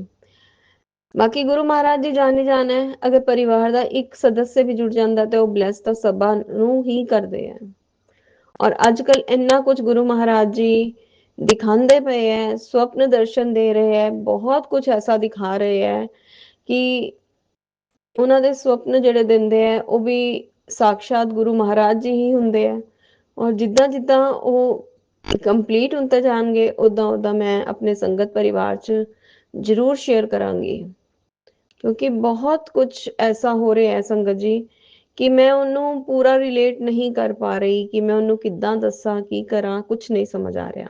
बाकी गुरु महाराज जी जाने जाना है, अगर परिवार का एक सदस्य भी जुड़ जाता तो वह ब्लैस तो सबा नूं ही करते हैं। और अजकल इन्ना कुछ गुरु महाराज जी दिखाते पे है, स्वप्न दर्शन दे रहे हैं, बहुत कुछ ऐसा दिखा रहे हैं कि उन्होंने स्वप्न जिहड़े दिंदे है वह भी साक्षात गुरु महाराज जी ही हुंदे है। और जिद्दां जिद्दां वो कंप्लीट होते जाएंगे उदां उदां मैं अपने संगत परिवार च जरूर शेयर करांगी, क्योंकि बहुत कुछ ऐसा हो रहा है संगत जी कि मैं उन्होंने पूरा रिलेट नहीं कर पा रही कि मैं उन्होंने किद्दां दस्सां की करा, कुछ नहीं समझ आ रहा।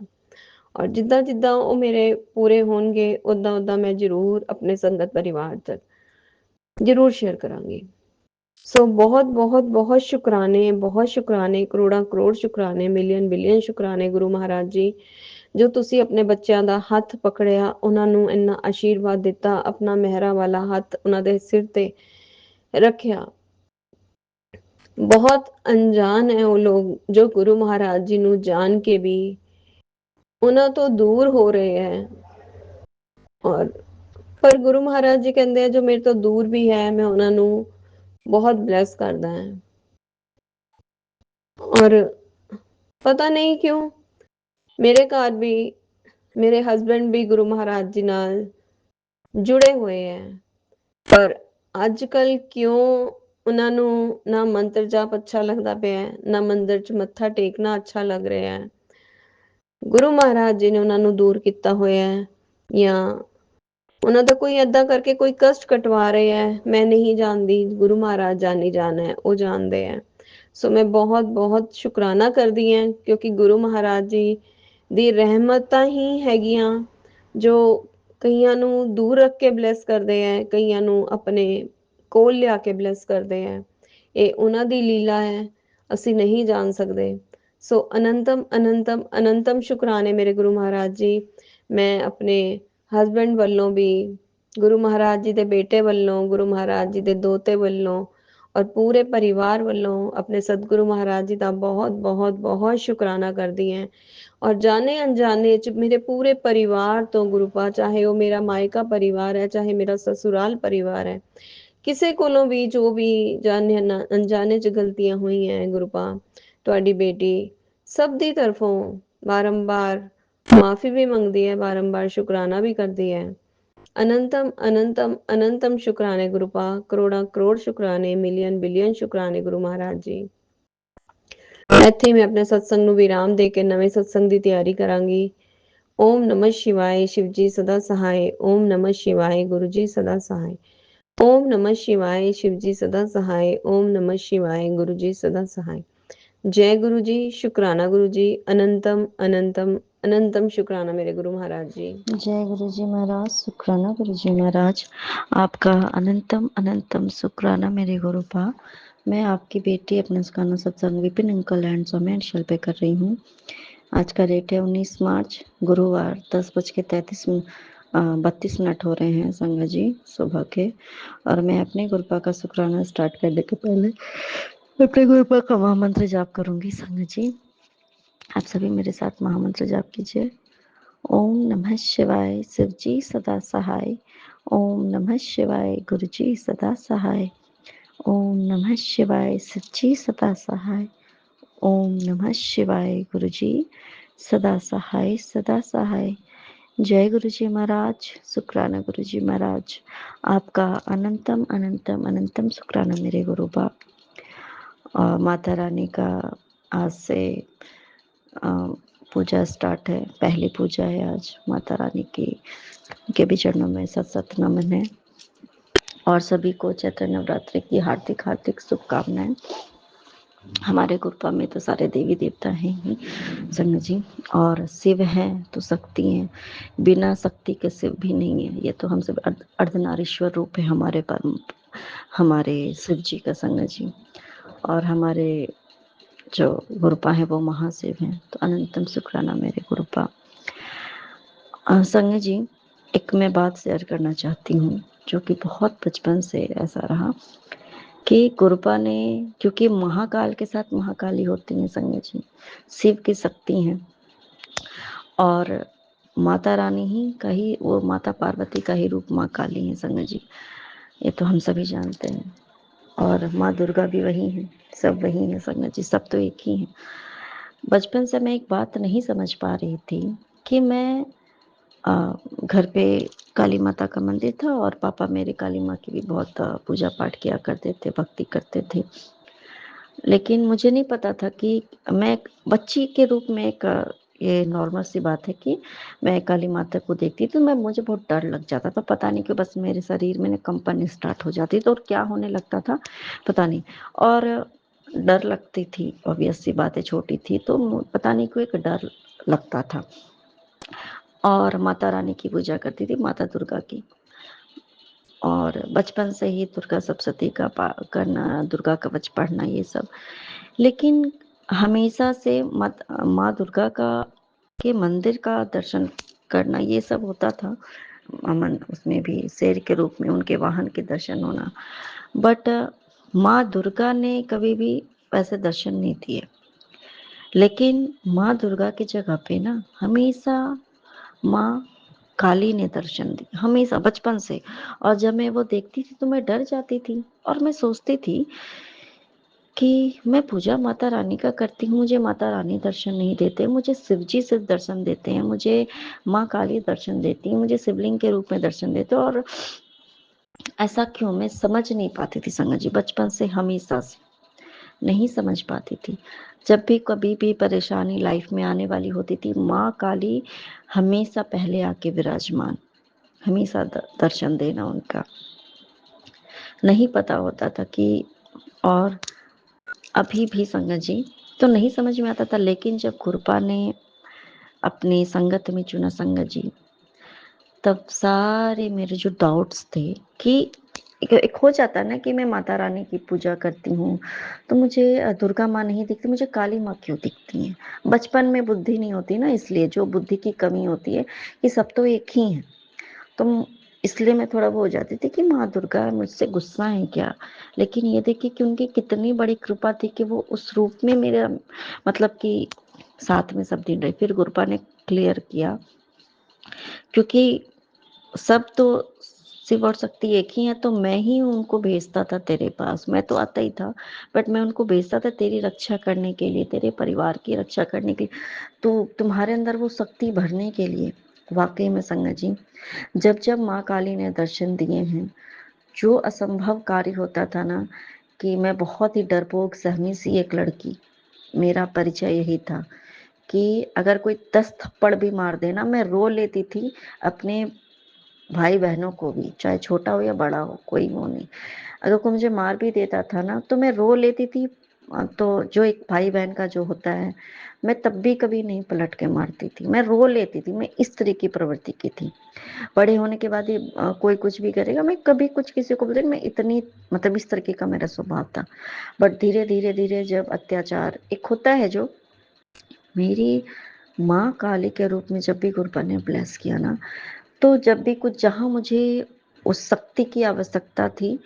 और जिद्दां जिद्दां वो मेरे पूरे होंगे उदां उदां मैं जरूर अपने संगत परिवार तक जरूर शेयर करांगी। बहुत बहुत बहुत शुक्राने, बहुत शुक्राने, ਕਰੋੜਾਂ ਕਰੋੜ शुक्राने, ਮਿਲੀਅਨ ਬਿਲੀਅਨ शुक्राने ਗੁਰੂ ਮਹਾਰਾਜ ਜੀ, ਜੋ ਤੁਸੀਂ ਆਪਣੇ ਬੱਚਿਆਂ ਦਾ ਹੱਥ ਪਕੜਿਆ, ਉਹਨਾਂ ਨੂੰ ਇੰਨਾ ਆਸ਼ੀਰਵਾਦ ਦਿੱਤਾ, ਆਪਣਾ ਮਿਹਰਾਂ ਵਾਲਾ ਹੱਥ ਉਹਨਾਂ ਦੇ ਸਿਰ ਤੇ ਰੱਖਿਆ। बहुत अनजान है वो लोग जो गुरु महाराज जी ਨੂੰ ਜਾਣ ਕੇ ਵੀ ਉਹਨਾਂ ਤੋਂ ਦੂਰ ਹੋ ਰਹੇ ਹੈ। ਔਰ ਪਰ ਗੁਰੂ ਮਹਾਰਾਜ ਜੀ ਕਹਿੰਦੇ ਆ ਜੋ ਮੇਰੇ ਤੋਂ ਦੂਰ ਵੀ ਹੈ ਮੈਂ ਉਹਨਾਂ ਨੂੰ ਬਹੁਤ ਬਲੈਸ ਕਰਦਾ ਹੈ। और पता नहीं क्यों मेरे घर भी मेरे हस्बैंड भी गुरु महाराज जी नाल जुड़े हुए हैं, पर आजकल क्यों ਉਹਨਾਂ ਨੂੰ ਨਾ ਮੰਤਰ ਜਾਪ ਅੱਛਾ ਲੱਗਦਾ ਪਿਆ ਹੈ, ਨਾ ਮੰਦਿਰ 'ਚ ਮੱਥਾ ਟੇਕਣਾ ਅੱਛਾ ਲੱਗ ਰਿਹਾ ਹੈ। ਗੁਰੂ ਮਹਾਰਾਜ ਜੀ ਨੇ ਉਹਨਾਂ ਨੂੰ ਦੂਰ ਕੀਤਾ ਹੋਇਆ ਹੈ ਜਾਂ ਉਹਨਾਂ ਦਾ ਕੋਈ ਏਦਾਂ ਕਰਕੇ ਕੋਈ ਕਸ਼ਟ ਕਟਵਾ ਰਿਹਾ ਹੈ, ਮੈਂ ਨਹੀਂ ਜਾਣਦੀ, ਗੁਰੂ ਮਹਾਰਾਜ ਜਾਣੀ ਜਾਣ ਹੈ, ਉਹ ਜਾਣਦੇ ਹੈ। ਸੋ ਮੈਂ ਬਹੁਤ ਬਹੁਤ ਸ਼ੁਕਰਾਨਾ ਕਰਦੀ ਹਾਂ ਕਿਉਂਕਿ ਗੁਰੂ ਮਹਾਰਾਜ ਜੀ ਦੀ ਰਹਿਮਤਾਂ ਹੀ ਹੈਗੀਆਂ ਜੋ ਕਈਆਂ ਨੂੰ ਦੂਰ ਰੱਖ ਕੇ ਬਲੈਸ ਕਰਦੇ ਹੈ, ਕਈਆਂ ਨੂੰ ਆਪਣੇ ਕੋਲ ਲਿਆ ਕੇ ਬਲੈਸ ਕਰਦੇ ਹੈ। ਇਹ ਉਹਨਾਂ ਦੀ ਲੀਲਾ ਹੈ, ਅਸੀਂ ਨਹੀਂ ਜਾਣ ਸਕਦੇ। ਸੋ ਅਨੰਤਮ ਅਨੰਤਮ ਅਨੰਤਮ ਸ਼ੁਕਰਾਨੇ ਮੇਰੇ ਗੁਰੂ ਮਹਾਰਾਜ ਜੀ। ਮੈਂ ਆਪਣੇ ਹਸਬੈਂਡ ਵੱਲੋਂ ਵੀ, ਗੁਰੂ ਮਹਾਰਾਜ ਜੀ ਦੇ ਬੇਟੇ ਵੱਲੋਂ, ਗੁਰੂ ਮਹਾਰਾਜ ਜੀ ਦੇ ਦੋਤੇ ਵੱਲੋਂ ਔਰ ਪੂਰੇ ਪਰਿਵਾਰ ਵੱਲੋਂ ਆਪਣੇ ਸਤਿਗੁਰੂ ਮਹਾਰਾਜ ਜੀ ਦਾ ਬਹੁਤ ਬਹੁਤ ਬਹੁਤ ਸ਼ੁਕਰਾਨਾ ਕਰਦੀ ਹਾਂ। ਔਰ ਜਾਣੇ ਅਣਜਾਣੇ ਚ ਮੇਰੇ ਪੂਰੇ ਪਰਿਵਾਰ ਤੋਂ ਗੁਰੂ ਪਾ, ਚਾਹੇ ਉਹ ਮੇਰਾ ਮਾਇਕਾ ਪਰਿਵਾਰ ਹੈ, ਚਾਹੇ ਮੇਰਾ ਸਸੁਰਾਲ ਪਰਿਵਾਰ ਹੈ, ਕਿਸੇ ਕੋਲੋਂ ਵੀ ਜੋ ਵੀ ਜਾਣੇ ਅਣਜਾਣੇ ਚ ਗਲਤੀਆਂ ਹੋਈਆਂ ਗੁਰੂ ਪਾ, ਤੁਹਾਡੀ ਬੇਟੀ ਸਭ ਦੀ ਤਰਫੋਂ ਬਾਰੰਬਾਰ ਮਾਫੀ ਵੀ ਮੰਗਦੀ ਹੈ, ਬਾਰੰਬਾਰ ਸ਼ੁਕਰਾਨਾ ਵੀ ਕਰਦੀ ਹੈ। अनंतम अनंतम अनंतम शुक्राने गुरुपा, करोड़ा करोड़ शुक्राने, मिलियन बिलियन शुक्राने गुरु महाराज जी। ਇੱਥੇ ਮੈਂ ਆਪਣੇ ਸਤਸੰਗ ਨੂੰ ਵਿਰਾਮ ਦੇ ਕੇ ਨਵੇਂ ਸਤਸੰਗ ਦੀ ਤਿਆਰੀ ਕਰਾਂਗੀ। ਓਮ ਨਮः शिवाय, शिव जी सदा सहाय। ओम नमः शिवाय, गुरु जी सदा सहाय। ओम नमः शिवाय, शिव जी सदा सहाय। ओम नमः शिवाय, गुरु जी सदा सहाय। जय गुरु जी, शुक्राना गुरु जी, अनंतम अनंतम अनंतम शुक्राना मेरे गुरु महाराज जी। जय गुरु जी महाराज, शुक्राना गुरु जी महाराज, आपका अनंतम अनंतम शुक्राना मेरे गुरु पा। मैं आपकी बेटी अपना सुखाना सत्संग विपिन अंकल एंड सोमेन शेल पे कर रही हूँ। आज का डेट है 19 मार्च, गुरुवार, 10:32 हो रहे हैं संगत जी सुबह के। और मैं अपने गुरुपा का शुक्राना स्टार्ट करने के पहले अपने गुरुपा का महामंत्र जाप करूंगी। संगत जी आप सभी मेरे साथ महामंत्र जाप कीजिए। ओम नमः शिवाय, शिव जी सदा सहाय। ओम नमः शिवाय, गुरु जी सदा सहाय। ओम नमः शिवाय, शिव जी सदा सहाय। ओम नमः शिवाय, गुरु जी सदा सहाय सदा सहाय। जय गुरु जी महाराज, शुक्राना गुरु जी महाराज, आपका अनंतम अनंतम अनंतम शुक्राना मेरे गुरु बाप। माता रानी का आज से पूजा स्टार्ट है, पहली पूजा है आज माता रानी की, के भी चरणों में सत सत नमन है। और सभी को चैत्र नवरात्रि की हार्दिक हार्दिक शुभकामनाएं। हमारे गुरुपा में तो सारे देवी देवता हैं ही संग जी, और शिव है तो शक्ति है, बिना शक्ति के शिव भी नहीं है। ये तो हम सब अर्धनारीश्वर रूप है हमारे परम, हमारे शिव जी का संग जी। और हमारे जो गुरुपा है वो महाशिव हैं, तो अनंतम शुक्राना मेरे गुरुपा। संग जी एक मैं बात शेयर करना चाहती हूँ जो कि बहुत बचपन से ऐसा रहा कि गुरुपा ने, क्योंकि महाकाल के साथ महाकाली होती हैं संग जी, शिव की शक्ति हैं और माता रानी ही का ही, वो माता पार्वती का ही रूप माँ काली है संग जी, ये तो हम सभी जानते हैं। और माँ दुर्गा भी वही हैं, सब वही हैं संग जी, सब तो एक ही हैं। बचपन से मैं एक बात नहीं समझ पा रही थी कि मैं घर पे काली माता का मंदिर था और पापा मेरे काली माँ की भी बहुत पूजा पाठ किया करते थे, भक्ति करते थे। लेकिन मुझे नहीं पता था कि मैं एक बच्ची के रूप में एक ये नॉर्मल सी बात है कि मैं काली माता को देखती तो मुझे बहुत डर लग जाता था, पता नहीं क्यों, बस मेरे शरीर में कंपन स्टार्ट हो जाती तो, और क्या होने लगता था पता नहीं, और डर लगती थी, ऑब्वियस सी बात है, छोटी थी तो पता नहीं क्यों एक डर लगता था। और माता रानी की पूजा करती थी, माता दुर्गा की। और बचपन से ही दुर्गा सप्तशती का करना, दुर्गा कवच पढ़ना ये सब। लेकिन हमेशा से माँ दुर्गा का के मंदिर का दर्शन करना ये सब होता था। अमन उसमें भी शेर के रूप में उनके वाहन के दर्शन होना, बट माँ दुर्गा ने कभी भी वैसे दर्शन नहीं दिए। लेकिन माँ दुर्गा की जगह पे ना हमेशा माँ काली ने दर्शन दी, हमेशा बचपन से। और जब मैं वो देखती थी तो मैं डर जाती थी और मैं सोचती थी कि मैं पूजा माता रानी का करती हूँ, मुझे माता रानी दर्शन नहीं देते, मुझे शिव जी सिर्फ दर्शन देते हैं, मुझे माँ काली दर्शन देती है, मुझे शिवलिंग के रूप में दर्शन देते, और ऐसा क्यों? मैं समझ नहीं पाती थी संगत जी, बचपन से हमेशा से नहीं समझ पाती थी। जब भी कभी भी परेशानी लाइफ में आने वाली होती थी, माँ काली हमेशा पहले आके विराजमान, हमेशा दर्शन देना उनका। नहीं पता होता था कि, और अभी भी संगत जी तो नहीं समझ में आता था, लेकिन जब गुरपा ने अपनी संगत में चुना संगत जी, तब सारे मेरे जो डाउट्स थे कि एक हो जाता है ना कि मैं माता रानी की पूजा करती हूँ तो मुझे दुर्गा माँ नहीं दिखती, मुझे काली माँ क्यों दिखती हैं? बचपन में बुद्धि नहीं होती ना, इसलिए जो बुद्धि की कमी होती है कि सब तो एक ही है। तो इसलिए मैं थोड़ा वो हो जाती थी कि माँ दुर्गा मुझसे गुस्सा है क्या? लेकिन ये देखिए कि उनकी कितनी बड़ी कृपा थी कि वो उस रूप में मेरे मतलब कि साथ में सब दिन रहे। फिर गुरपा ने क्लियर किया, क्योंकि सब तो शिव और शक्ति एक ही है, तो मैं ही उनको भेजता था तेरे पास, मैं तो आता ही था, बट मैं उनको भेजता था तेरी रक्षा करने के लिए, तेरे परिवार की रक्षा करने के लिए, तो तुम्हारे अंदर वो शक्ति भरने के लिए। वाकई में संगत जी, जब जब माँ काली ने दर्शन दिए हैं, जो असंभव कार्य होता था ना, कि मैं बहुत ही डरपोक सहमी सी एक लड़की, मेरा परिचय यही था कि अगर कोई 10 थप्पड़ भी मार देना, मैं रो लेती थी अपने भाई बहनों को भी, चाहे छोटा हो या बड़ा हो, कोई वो नहीं। अगर कोई मुझे मार भी देता था ना तो मैं रो लेती थी। तो जो एक भाई बहन का जो होता है, मैं तब भी कभी नहीं पलट के मारती थी, मैं रो लेती थी, मैं इस तरह की प्रवृत्ति की थी। बड़े होने के बाद ही कोई कुछ भी करेगा, मैं कभी कुछ किसी को बोले, मैं इतनी मतलब इस तरीके का मेरा स्वभाव था। बट धीरे धीरे धीरे जब अत्याचार एक होता है, जो मेरी माँ काली के रूप में जब भी गुरुपा ने ब्लेस किया ना, तो जब भी कुछ जहाँ मुझे उस शक्ति की आवश्यकता थी,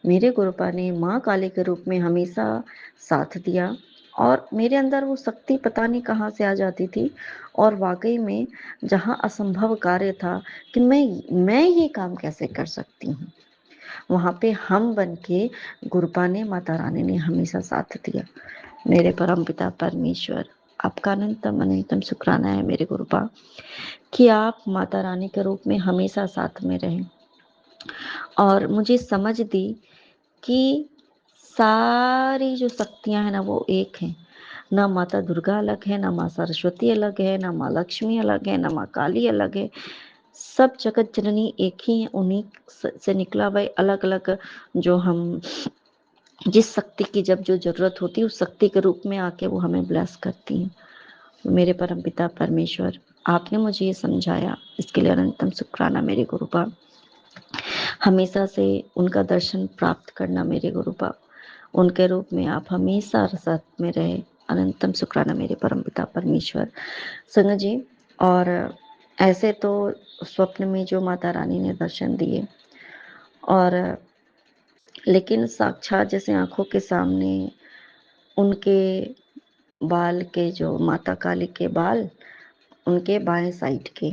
मेरे गुरुपा ने माँ काली के रूप में हमेशा साथ दिया, और मेरे अंदर वो शक्ति पता नहीं कहाँ से आ जाती थी। और वाकई में जहाँ असंभव कार्य था कि मैं ये काम कैसे कर सकती हूँ, वहाँ पे हम बन के गुरुपा ने, माता रानी ने हमेशा साथ दिया। मेरे परम पिता परमेश्वर, आपका अनंतम अनंतम शुक्राना है मेरे गुरुपा, कि आप माता रानी के रूप में हमेशा साथ में रहें, और मुझे समझ दी कि सारी जो शक्तियां हैं ना वो एक हैं। ना माता दुर्गा अलग है, ना माँ सरस्वती अलग है, ना माँ लक्ष्मी अलग है, ना माँ काली अलग है। सब जगत जननी एक ही है, उन्हीं से निकला हुआ अलग अलग, जो हम जिस शक्ति की जब जो जरूरत होती है उस शक्ति के रूप में आके वो हमें ब्लेस करती हैं। मेरे परम पिता परमेश्वर, आपने मुझे ये समझाया, इसके लिए अनंतम शुक्राना मेरे गुरुपा। हमेशा से उनका दर्शन प्राप्त करना मेरे गुरुपा, उनके रूप में आप हमेशा साथ में रहे, अनंतम शुक्राना मेरे परम पिता परमेश्वर। संगत जी, और ऐसे तो स्वप्न में जो माता रानी ने दर्शन दिए, और लेकिन साक्षात जैसे आंखों के सामने उनके बाल के, जो माता काली के बाल, उनके बाएं साइड के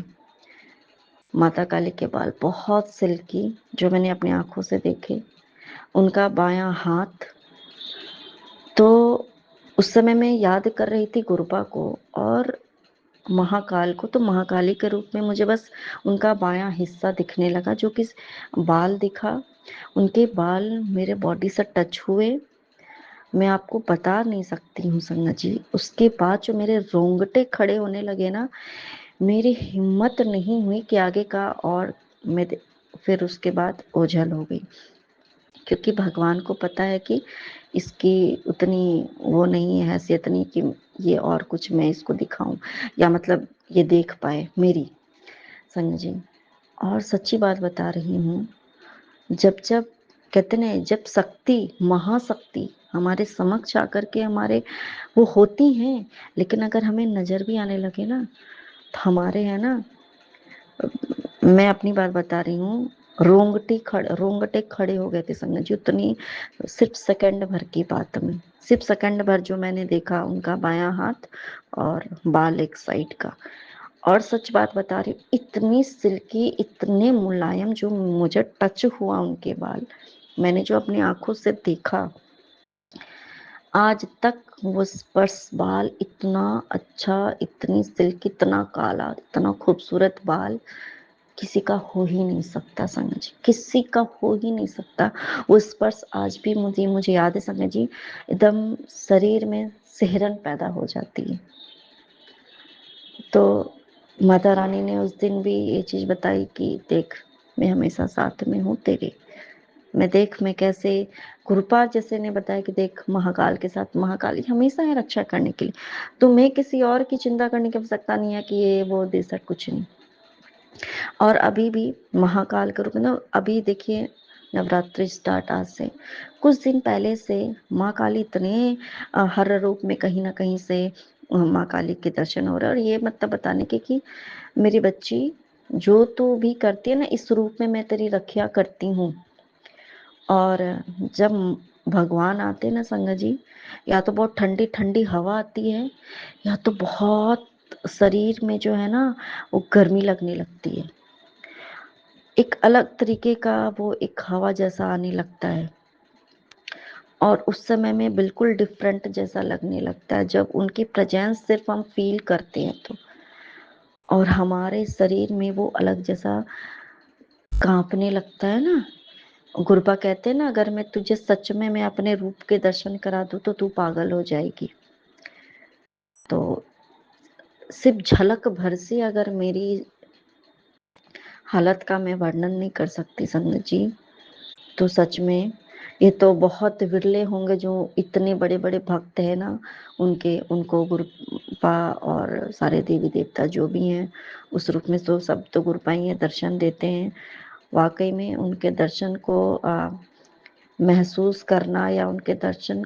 माता काली के बाल बहुत सिल्की, जो मैंने अपनी आंखों से देखे। उनका बायां हाथ, तो उस समय मैं याद कर रही थी गुरुपा को और महाकाल को, तो महाकाली के रूप में मुझे बस उनका बायां हिस्सा दिखने लगा, जो कि बाल दिखा। उनके बाल मेरे बॉडी से टच हुए, मैं आपको बता नहीं सकती हूँ संगत जी। उसके बाद जो मेरे रोंगटे खड़े होने लगे ना, मेरी हिम्मत नहीं हुई कि आगे का, और मैं फिर उसके बाद ओझल हो गई, क्योंकि भगवान को पता है कि इसकी उतनी वो नहीं है, हैसियत नहीं कि ये और कुछ मैं इसको दिखाऊं, या मतलब ये देख पाए मेरी। संगत जी, और सच्ची बात बता रही हूँ, जब जब कहते ना, जब शक्ति, महाशक्ति हमारे समक्ष आकर के हमारे वो होती हैं, लेकिन अगर हमें नजर भी आने लगे ना, तो हमारे है ना, मैं अपनी बात बता रही हूँ, रोंगटे खड़े हो गए थे संगत जी, उतनी सिर्फ सेकंड भर की बात में, सिर्फ सेकंड भर जो मैंने देखा उनका बायां हाथ और बाल एक साइड का। और सच बात बता रही हूँ, इतनी सिल्की, इतने मुलायम, जो मुझे टच हुआ उनके बाल, मैंने जो अपनी आंखों से देखा, आज तक वो स्पर्श बाल इतना अच्छा, इतनी सिल्क, इतना काला, इतना खूबसूरत बाल किसी का हो ही नहीं सकता संगत जी, किसी का हो ही नहीं सकता। वो स्पर्श आज भी मुझे याद है संगत जी, एकदम शरीर में सिहरन पैदा हो जाती है। तो माता रानी ने उस दिन भी ये चीज बताई कि देख, मैं हमेशा साथ में हूँ तेरे, मैं कैसे, कृपा जैसे ने बताया कि देख, महाकाल के साथ महाकाली हमेशा है रक्षा करने के लिए, तुम्हें किसी और की चिंता करने की आवश्यकता नहीं है कि ये वो दे सक, कुछ नहीं। और अभी भी महाकाल के रूप में ना, अभी देखिए नवरात्रि स्टार्ट आज से कुछ दिन पहले से माँ काली इतने हर रूप में कहीं ना कहीं से माँ काली के दर्शन हो रहे हैं। और ये मतलब बताने के कि मेरी बच्ची, जो तू भी करती है ना, इस रूप में मैं तेरी रक्षा करती हूँ। और जब भगवान आते ना संगत जी, या तो बहुत ठंडी ठंडी हवा आती है, या तो बहुत शरीर में जो है ना, वो गर्मी लगने लगती है, एक अलग तरीके का वो एक हवा जैसा आने लगता है। और उस समय में बिल्कुल डिफरेंट जैसा लगने लगता है, जब उनकी प्रेजेंस सिर्फ हम फील करते हैं तो, और हमारे शरीर में वो अलग जैसा कांपने लगता है ना। गुरबा कहते हैं ना, अगर मैं तुझे सच में मैं अपने रूप के दर्शन करा दूं तो तू पागल हो जाएगी। तो सिर्फ झलक भर से अगर मेरी हालत का मैं वर्णन नहीं कर सकती संगत जी, तो सच में ये तो बहुत विरले होंगे जो इतने बड़े बड़े भक्त है ना, उनके, उनको गुरुपा और सारे देवी देवता जो भी हैं उस रूप में, तो सब तो गुरुपा ही दर्शन देते हैं। वाकई में उनके दर्शन को महसूस करना या उनके दर्शन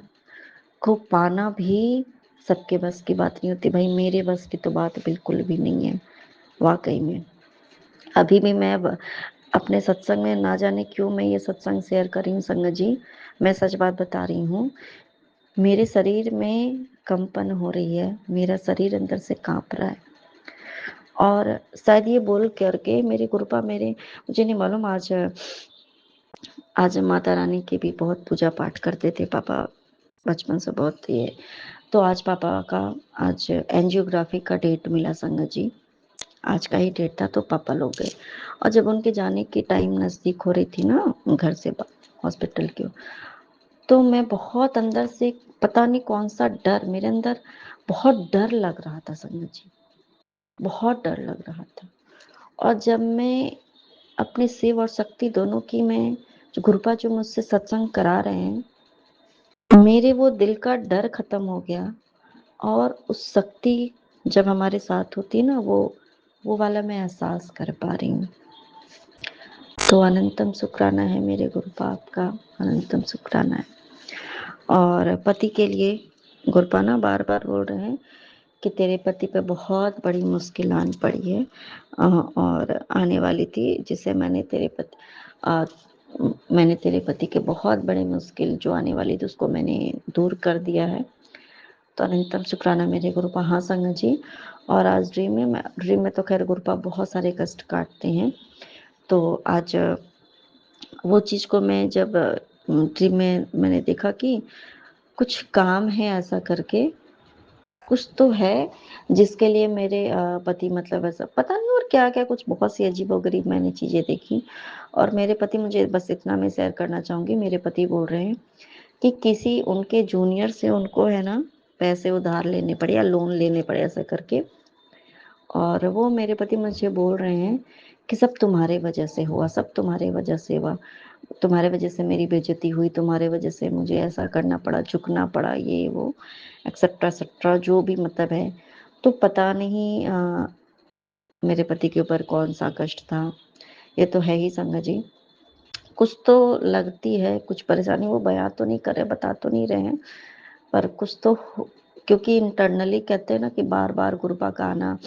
को पाना भी सबके बस की बात नहीं होती भाई, मेरे बस की तो बात बिल्कुल भी नहीं है। वाकई में अभी भी मैं अपने सत्संग में, ना जाने क्यों मैं ये सत्संग शेयर कर रही हूँ संगत जी, मैं सच बात बता रही हूँ, मेरे शरीर में कंपन हो रही है, मेरा शरीर अंदर से कांप रहा है। और शायद ये बोल करके मेरी कृपा, मेरे, मुझे नहीं मालूम, आज माता रानी की भी बहुत पूजा पाठ करते थे पापा, बचपन से बहुत ये। तो आज पापा का, आज एंजियोग्राफी का डेट मिला संगत जी, आज का ही डेट था, तो पापा लोग गए। और जब उनके जाने की टाइम नज़दीक हो रही थी ना घर से हॉस्पिटल की, तो मैं बहुत अंदर से, पता नहीं कौन सा डर मेरे अंदर, बहुत डर लग रहा था संगत जी, बहुत डर लग रहा था। और जब मैं अपने शिव और शक्ति दोनों की, मैं जो गुरुपा जो मुझसे सत्संग करा रहे हैं, मेरे वो दिल का डर खत्म हो गया। और उस शक्ति जब हमारे साथ होती है ना, वो वाला मैं एहसास कर पा रही हूँ। तो अनंतम शुक्राना है मेरे गुरुपा आपका, अनंतम शुक्राना है। और पति के लिए गुरुपा ना बार बार बोल रहे हैं कि तेरे पति पे बहुत बड़ी मुश्किल आन पड़ी है, और आने वाली थी, जिसे मैंने तेरे पति के बहुत बड़े मुश्किल जो आने वाली थी उसको मैंने दूर कर दिया है। तो अनंतम शुक्राना मेरे गुरुपा। हाँ संगत जी, और आज ड्रीम में तो खैर गुरुपा बहुत सारे कष्ट काटते हैं। तो आज वो चीज़ को मैं जब ड्रीम में मैंने देखा कि कुछ काम है ऐसा करके, कुछ तो है जिसके लिए मेरे पति, मतलब ऐसा पता नहीं और क्या क्या, कुछ बहुत सी अजीबोगरीब मैंने चीज़ें देखी। और मेरे पति, मुझे बस इतना मैं शेयर करना चाहूँगी, मेरे पति बोल रहे हैं कि किसी उनके जूनियर से उनको है ना पैसे उधार लेने पड़े या लोन लेने पड़े ऐसा करके। और वो मेरे पति मुझे बोल रहे हैं कि सब तुम्हारे वजह से हुआ, सब तुम्हारे वजह से हुआ, तुम्हारे वजह से मेरी बेइज्जती हुई, तुम्हारे वजह से मुझे ऐसा करना पड़ा, झुकना पड़ा, ये वो एक्सेट्रा एक्सेट्रा जो भी मतलब है। तो पता नहीं मेरे पति के ऊपर कौन सा कष्ट था, ये तो है ही संगत जी। कुछ तो लगती है, कुछ परेशानी वो बयाँ तो नहीं कर रहे, बता तो नहीं रहे हैं, पर कुछ तो क्योंकि इंटरनली कहते हैं ना कि बार-बार गुरुपा का आना,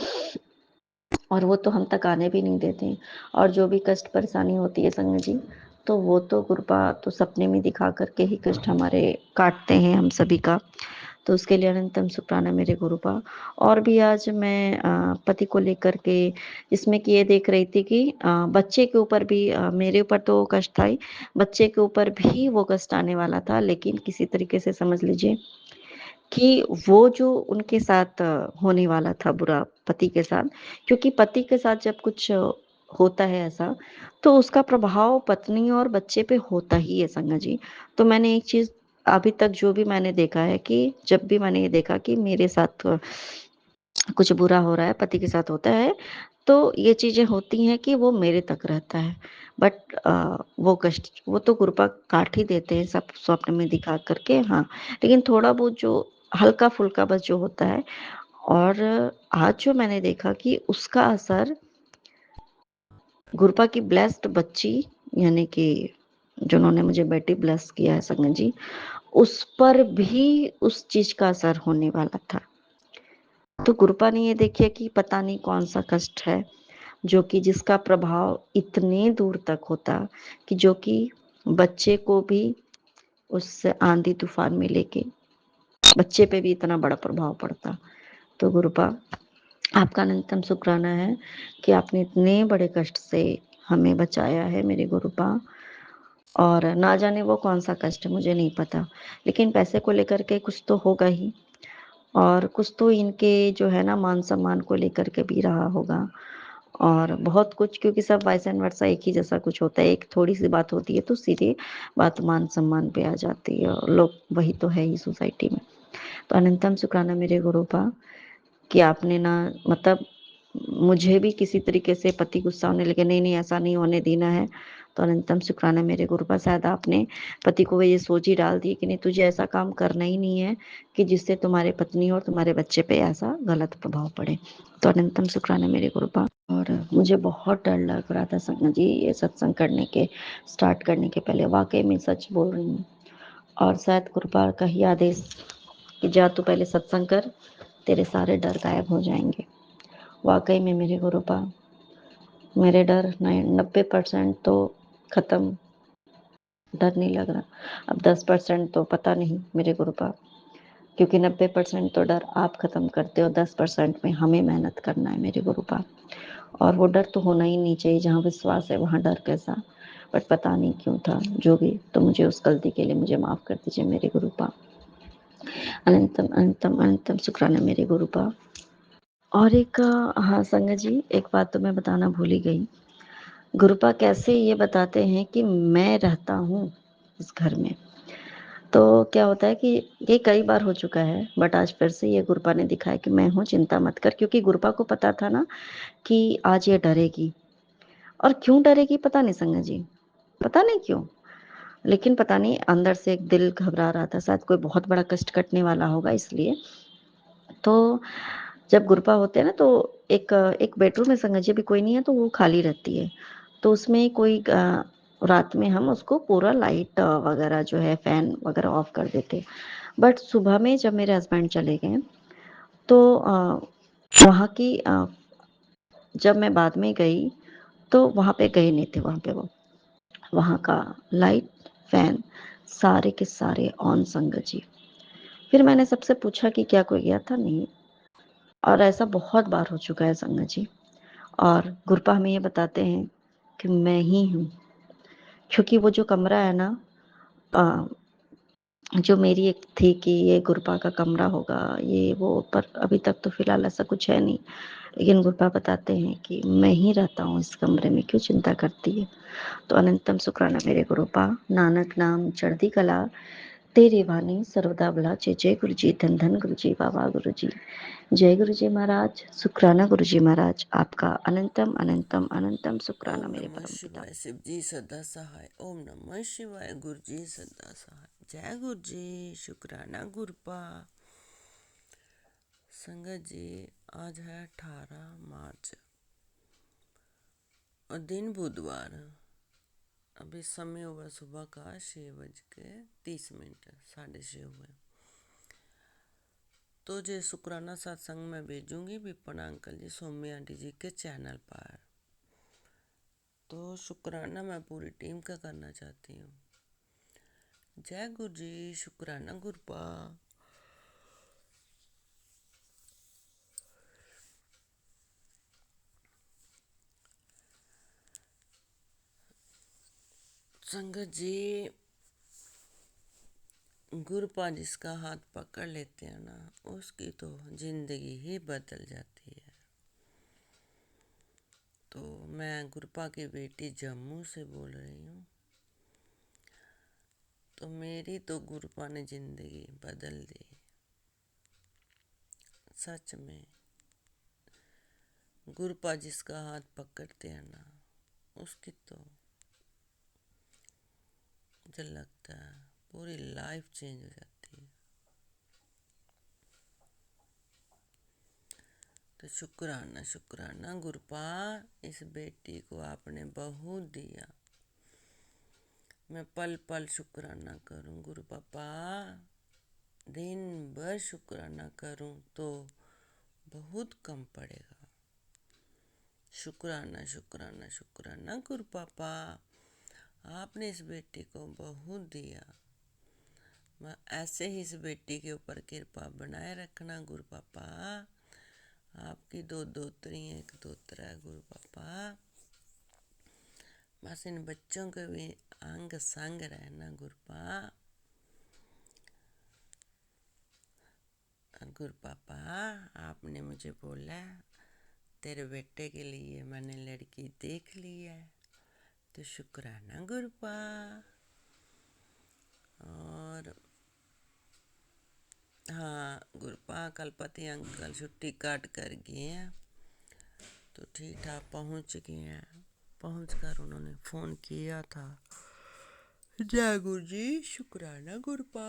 और वो तो हम तक आने भी नहीं देते हैं। और जो भी कष्ट परेशानी होती है संग जी, तो वो तो कृपा तो सपने में दिखा करके ही कष्ट हमारे काटते हैं हम सभी का। तो उसके लिए अनंतम शुक्राना मेरे गुरुपा। और भी आज मैं पति को लेकर के इसमें कि ये देख रही थी कि बच्चे के ऊपर भी मेरे ऊपर तो कष्ट था ही, बच्चे के ऊपर भी वो कष्ट आने वाला था, लेकिन किसी तरीके से समझ लीजिए कि वो जो उनके साथ होने वाला था बुरा पति के साथ, क्योंकि पति के साथ जब कुछ होता है ऐसा, तो उसका प्रभाव पत्नी और बच्चे पे होता ही है संगा जी। तो मैंने एक चीज़ अभी तक जो भी मैंने देखा है कि जब भी मैंने ये देखा कि मेरे साथ कुछ बुरा हो रहा है, पति के साथ होता है, तो ये चीज़ें होती हैं कि वो मेरे तक रहता है। बट वो कष्ट वो तो कृपा काट ही देते हैं सब स्वप्न में दिखा कर के, हाँ। लेकिन थोड़ा बहुत जो हल्का-फुल्का बस जो होता है, और आज जो मैंने देखा कि उसका असर गुरपा की ब्लेस्ड बच्ची, यानी कि जिन्होंने मुझे बेटी ब्लेस किया है संगत जी, उस पर भी उस चीज़ का असर होने वाला था। तो गुरपा ने ये देखिए कि पता नहीं कौन-सा कष्ट है, जो कि जिसका प्रभाव इतने दूर तक होता कि जो कि बच्चे को भी उस आंधी-तूफ़ान में लेके बच्चे पे भी इतना बड़ा प्रभाव पड़ता। तो गुरुपा, आपका अनंतम शुक्राना है कि आपने इतने बड़े कष्ट से हमें बचाया है मेरे गुरुपा। और ना जाने वो कौन-सा कष्ट है, मुझे नहीं पता। लेकिन पैसे को लेकर के कुछ तो होगा ही, और कुछ तो इनके जो है ना मान-सम्मान को लेकर के भी रहा होगा, और बहुत कुछ, क्योंकि सब वाइस एंड वर्सा एक ही जैसा कुछ होता है। एक थोड़ी-सी बात होती है तो सीधे बात मान-सम्मान पे आ जाती है, और लोग वही तो है ही सोसाइटी में। तो अनंतम शुक्राना मेरे गुरुपा कि आपने ना, मतलब मुझे भी किसी तरीके से पति गुस्सा होने लगे, नहीं, नहीं ऐसा नहीं होने देना है। तो अनंतम शुक्राना मेरे गुरुपा, शायद आपने पति को वो ये सोच ही डाल दी कि नहीं, तुझे ऐसा काम करना ही नहीं है कि जिससे तुम्हारे पत्नी और तुम्हारे बच्चे पे ऐसा गलत प्रभाव पड़े। तो अनंतम शुक्राना मेरे गुरुपा। और मुझे बहुत डर लग रहा था संगत जी, ये सत्संग करने के स्टार्ट करने के पहले, वाक़ई में सच बोल रही हूँ। और शायद गुरुपा का ही आदेश कि जा तू पहले सत्संग कर, तेरे सारे डर गायब हो जाएँगे। वाक़ई में मेरे गुरुपा, मेरे डर 90% तो ख़त्म, डर नहीं लग रहा। अब 10% तो पता नहीं मेरे गुरुपा, क्योंकि 90% तो डर आप ख़त्म करते हो, 10% में हमें मेहनत करना है मेरे गुरुपा। और वो डर तो होना ही नहीं चाहिए, जहाँ विश्वास है वहाँ डर कैसा? बट पता नहीं क्यों था, जो भी, तो मुझे उस गलती के लिए मुझे माफ़ कर दीजिए मेरे गुरुपा। अनंतम, अनंतम, अनंतम शुक्राना मेरे गुरुपा। और एक हाँ संगत जी, एक बात तो मैं बताना भूल ही गई। गुरुपा कैसे ये बताते हैं कि मैं रहता हूँ इस घर में। तो क्या होता है कि ये कई बार हो चुका है, बट आज फिर से ये गुरुपा ने दिखाया कि मैं हूँ, चिंता मत कर, क्योंकि गुरुपा को पता था ना कि आज ये डरेगी। और क्यों डरेगी पता नहीं संगत जी, पता नहीं क्यों? लेकिन पता नहीं अंदर से एक दिल घबरा रहा था, शायद कोई बहुत बड़ा कष्ट कटने वाला होगा इसलिए। तो जब गुरपा होते हैं ना, तो एक एक बेडरूम में संगत जी अभी कोई नहीं है, तो वो खाली रहती है। तो उसमें कोई रात में हम उसको पूरा लाइट वगैरह जो है फैन वगैरह ऑफ कर देते। बट सुबह में जब मेरे हस्बैंड चले गए, तो वहाँ की जब मैं बाद में गई, तो वहाँ पे गए नहीं थे, वहाँ पे वो, वहाँ का लाइट, फैन सारे के सारे ऑन संगत जी। फिर मैंने सबसे पूछा कि क्या कोई गया था? नहीं। और ऐसा बहुत बार हो चुका है संगत जी। और गुरपा हमें ये बताते हैं कि मैं ही हूँ, क्योंकि वो जो कमरा है ना, अ, जो मेरी एक थी कि ये गुरपा का कमरा होगा, ये वो, पर अभी तक तो फिलहाल ऐसा कुछ है नहीं। लेकिन गुरपा बताते हैं कि मैं ही रहता हूँ इस कमरे में, क्यों चिंता करती है? तो अनंतम शुक्राना मेरे गुरुपा। नानक नाम चढ़ती कला, तेरी वाणी सर्वदा भला। जय जय गुरु जी, धन धन गुरु जी, बाबा गुरु जी। जय गुरु जी महाराज, शुक्राना गुरु जी महाराज, आपका अनंतम अनंतम अनंतम शुक्राना ओम मेरे नमः परम पिता। शिवाय, शिव जी सदा सहाय। ओम नमः शिवाय, गुरु जी सदा सहाय। जय गुरु जी, शुक्राना गुरपा। संगत जी, आज है 18 मार्च और दिन बुधवार। अभी समय हुआ सुबह का 6:30, 6:30 हुए। तो जो शुक्राना सत्संग मैं भेजूंगी विपन अंकल जी सौम्या आंटी जी के चैनल पर। तो शुक्राना मैं पूरी टीम का करना चाहती हूँ। जय गुरु जी, शुक्राना गुरपा। संगत जी, गुरपा जिसका हाथ पकड़ लेते हैं ना, उसकी तो जिंदगी ही बदल जाती है। तो मैं गुरपा की बेटी जम्मू से बोल रही हूँ। तो मेरी तो गुरपा ने जिंदगी बदल दी, सच में। गुरपा जिसका हाथ पकड़ते हैं ना, उसकी तो मुझे लगता है पूरी लाइफ चेंज हो जाती है। तो शुक्राना शुक्राना गुरपा, इस बेटी को आपने बहुत दिया। मैं पल पल शुक्राना करूं गुरु पापा, दिन भर शुक्राना करूं तो बहुत कम पड़ेगा। शुक्राना शुक्राना शुक्राना गुरु पापा, आपने इस बेटी को बहुत दिया। मैं ऐसे ही इस बेटी के ऊपर कृपा बनाए रखना गुरु पापा। आपकी दो दोतरी एक दोतरा है गुरु पापा। बस इन बच्चों के भी अंग संग रहना गुरपा। गुरु पापा, आपने मुझे बोला तेरे बेटे के लिए मैंने लड़की देख ली है, तो शुक्राना गुरपा। और हाँ गुरपा, कलपति अंकल छुट्टी काट कर गए हैं, तो ठीक ठाक पहुँच गए हैं। पहुँच कर उन्होंने फ़ोन किया था। जय गुरु जी, शुक्राना गुरपा।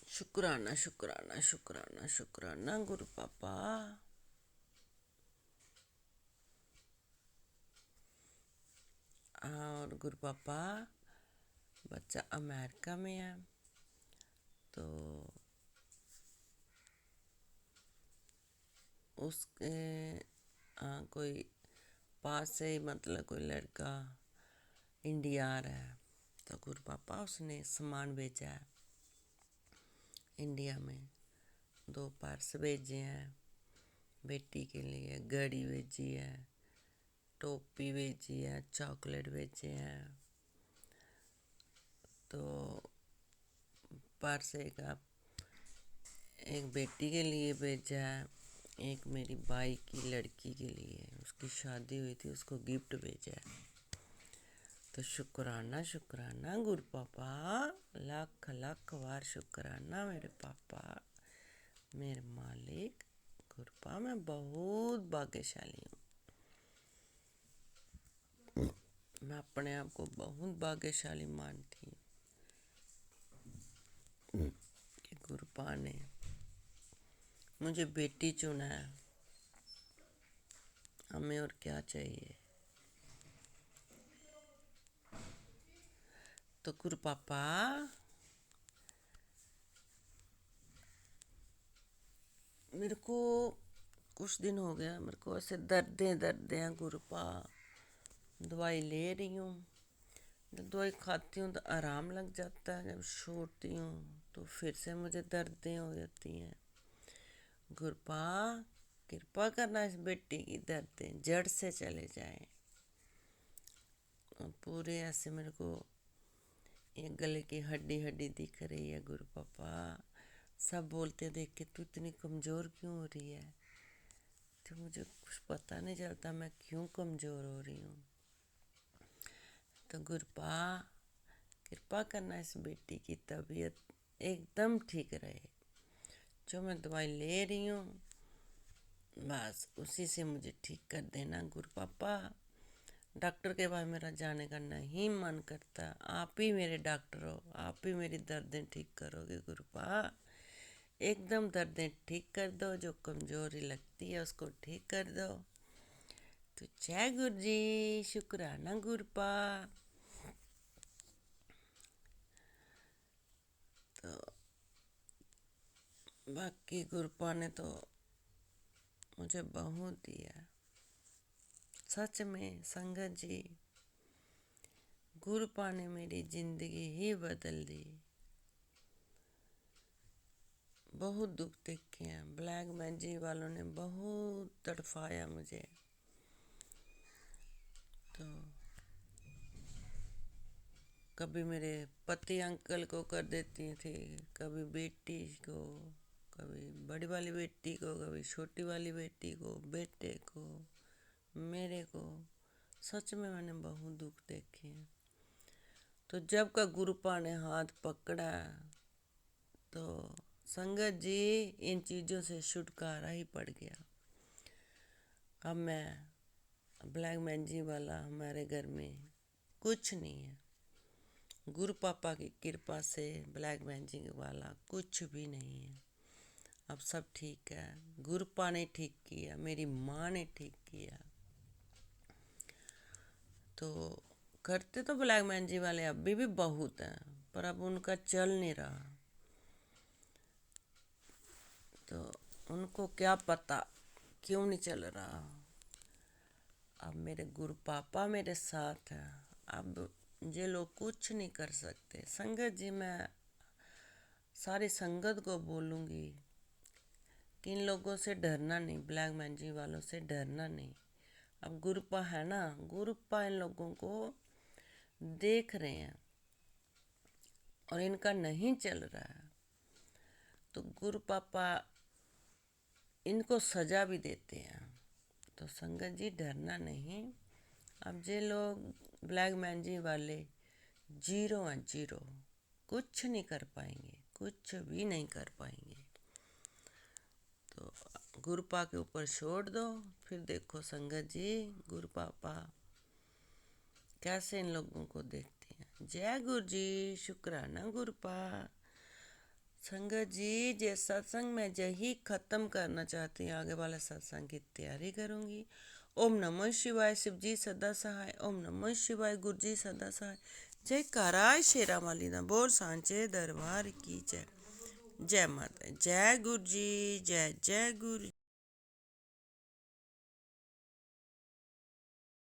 शुक्राना शुक्राना शुक्राना शुक्राना गुरु पापा। और गुरु पापा, बच्चा अमेरिका में है, तो उसके कोई पास से ही मतलब कोई लड़का इंडिया आ रहा है, तो गुरु पापा उसने सामान भेजा है इंडिया में। 2 पर्स भेजे हैं बेटी के लिए, घड़ी भेजी है, टोपी भेजी है, चॉकलेट भेजे हैं। तो पर्स एक बेटी के लिए भेजा है, एक मेरी भाई की लड़की के लिए, उसकी शादी हुई थी, उसको गिफ्ट भेजा है। तो शुक्राना शुक्राना गुरु पापा, लाख लाख बार शुक्राना मेरे पापा, मेरे मालिक गुरपा। मैं बहुत भाग्यशाली हूँ। मैं अपने आप को बहुत भाग्यशाली मानती हूँ कि गुरपा ने मुझे बेटी चुना है। हमें और क्या चाहिए। तो गुरु पापा, मेरे को कुछ दिन हो गया, मेरे को ऐसे दर्द हैं गुरुपा। दवाई ले रही हूँ, जब दवाई खाती हूँ तो आराम लग जाता है, जब छोड़ती हूँ तो फिर से मुझे दर्दें हो जाती हैं। गुरुपा, कृपा करना इस बेटी की दर्दें जड़ से चले जाएं। और पूरे ऐसे मेरे को ये गले की हड्डी हड्डी दिख रही है गुरु पापा। सब बोलते देख के तू इतनी कमज़ोर क्यों हो रही है, तो मुझे कुछ पता नहीं चलता मैं क्यों कमज़ोर हो रही हूँ। तो गुरपा, कृपा करना इस बेटी की तबीयत एकदम ठीक रहे। जो मैं दवाई ले रही हूँ बस उसी से मुझे ठीक कर देना गुरु पापा। डॉक्टर के पास मेरा जाने का नहीं मन करता, आप ही मेरे डॉक्टर हो, आप ही मेरी दर्दें ठीक करोगे गुरुपा। एकदम दर्दें ठीक कर दो, जो कमज़ोरी लगती है उसको ठीक कर दो। तो जय गुरु जी, शुक्राना गुरपा। तो बाकी गुरपा ने तो मुझे बहुत दिया, सच में संगत जी। गुरपा ने मेरी जिंदगी ही बदल दी। बहुत दुख देखे हैं, ब्लैक मैजिक वालों ने बहुत तड़फाया मुझे। तो कभी मेरे पति अंकल को कर देती थी, कभी बेटी को, कभी बड़ी वाली बेटी को, कभी छोटी वाली बेटी को, बेटे को, मेरे को। सच में मैंने बहुत दुख देखे हैं। तो जब का गुरुपा ने हाथ पकड़ा तो संगत जी इन चीज़ों से छुटकारा ही पड़ गया। अब मैं ब्लैक मैजिक वाला हमारे घर में कुछ नहीं है। गुरु पापा की कृपा से ब्लैक मैजिक वाला कुछ भी नहीं है। अब सब ठीक है। गुरुपा ने ठीक किया, मेरी माँ ने ठीक किया। तो करते तो ब्लैक मैजिक वाले अभी भी बहुत हैं, पर अब उनका चल नहीं रहा। तो उनको क्या पता क्यों नहीं चल रहा। अब मेरे गुरु पापा मेरे साथ हैं। अब ये लोग कुछ नहीं कर सकते। संगत जी, मैं सारी संगत को बोलूँगी कि इन लोगों से डरना नहीं, ब्लैक मैजिक वालों से डरना नहीं। अब गुरुपा है ना, गुरुपा इन लोगों को देख रहे हैं और इनका नहीं चल रहा है, तो गुरु पापा इनको सजा भी देते हैं। तो संगत जी डरना नहीं। अब ये लोग ब्लैक मैजिक वाले जीरो हैं, जीरो। कुछ नहीं कर पाएंगे, कुछ भी नहीं कर पाएंगे। तो गुरुपा के ऊपर छोड़ दो, फिर देखो संगत जी गुरु पापा कैसे इन लोगों को देखते हैं। जय गुरु जी, शुक्राना गुरुपा। संगत जी, जे सत्संग मैं यही खत्म करना चाहती हूँ, आगे वाले सत्संग की तैयारी करूँगी। ओम नमः शिवाय, शिव जी सदा सहाय। ओम नमः शिवाय, गुरु जी सदा सहाय। जय कराय शेरा माली दा बोल सांचे दरबार की जय। जय माता, जय गुरु जी, जय जय गुरु।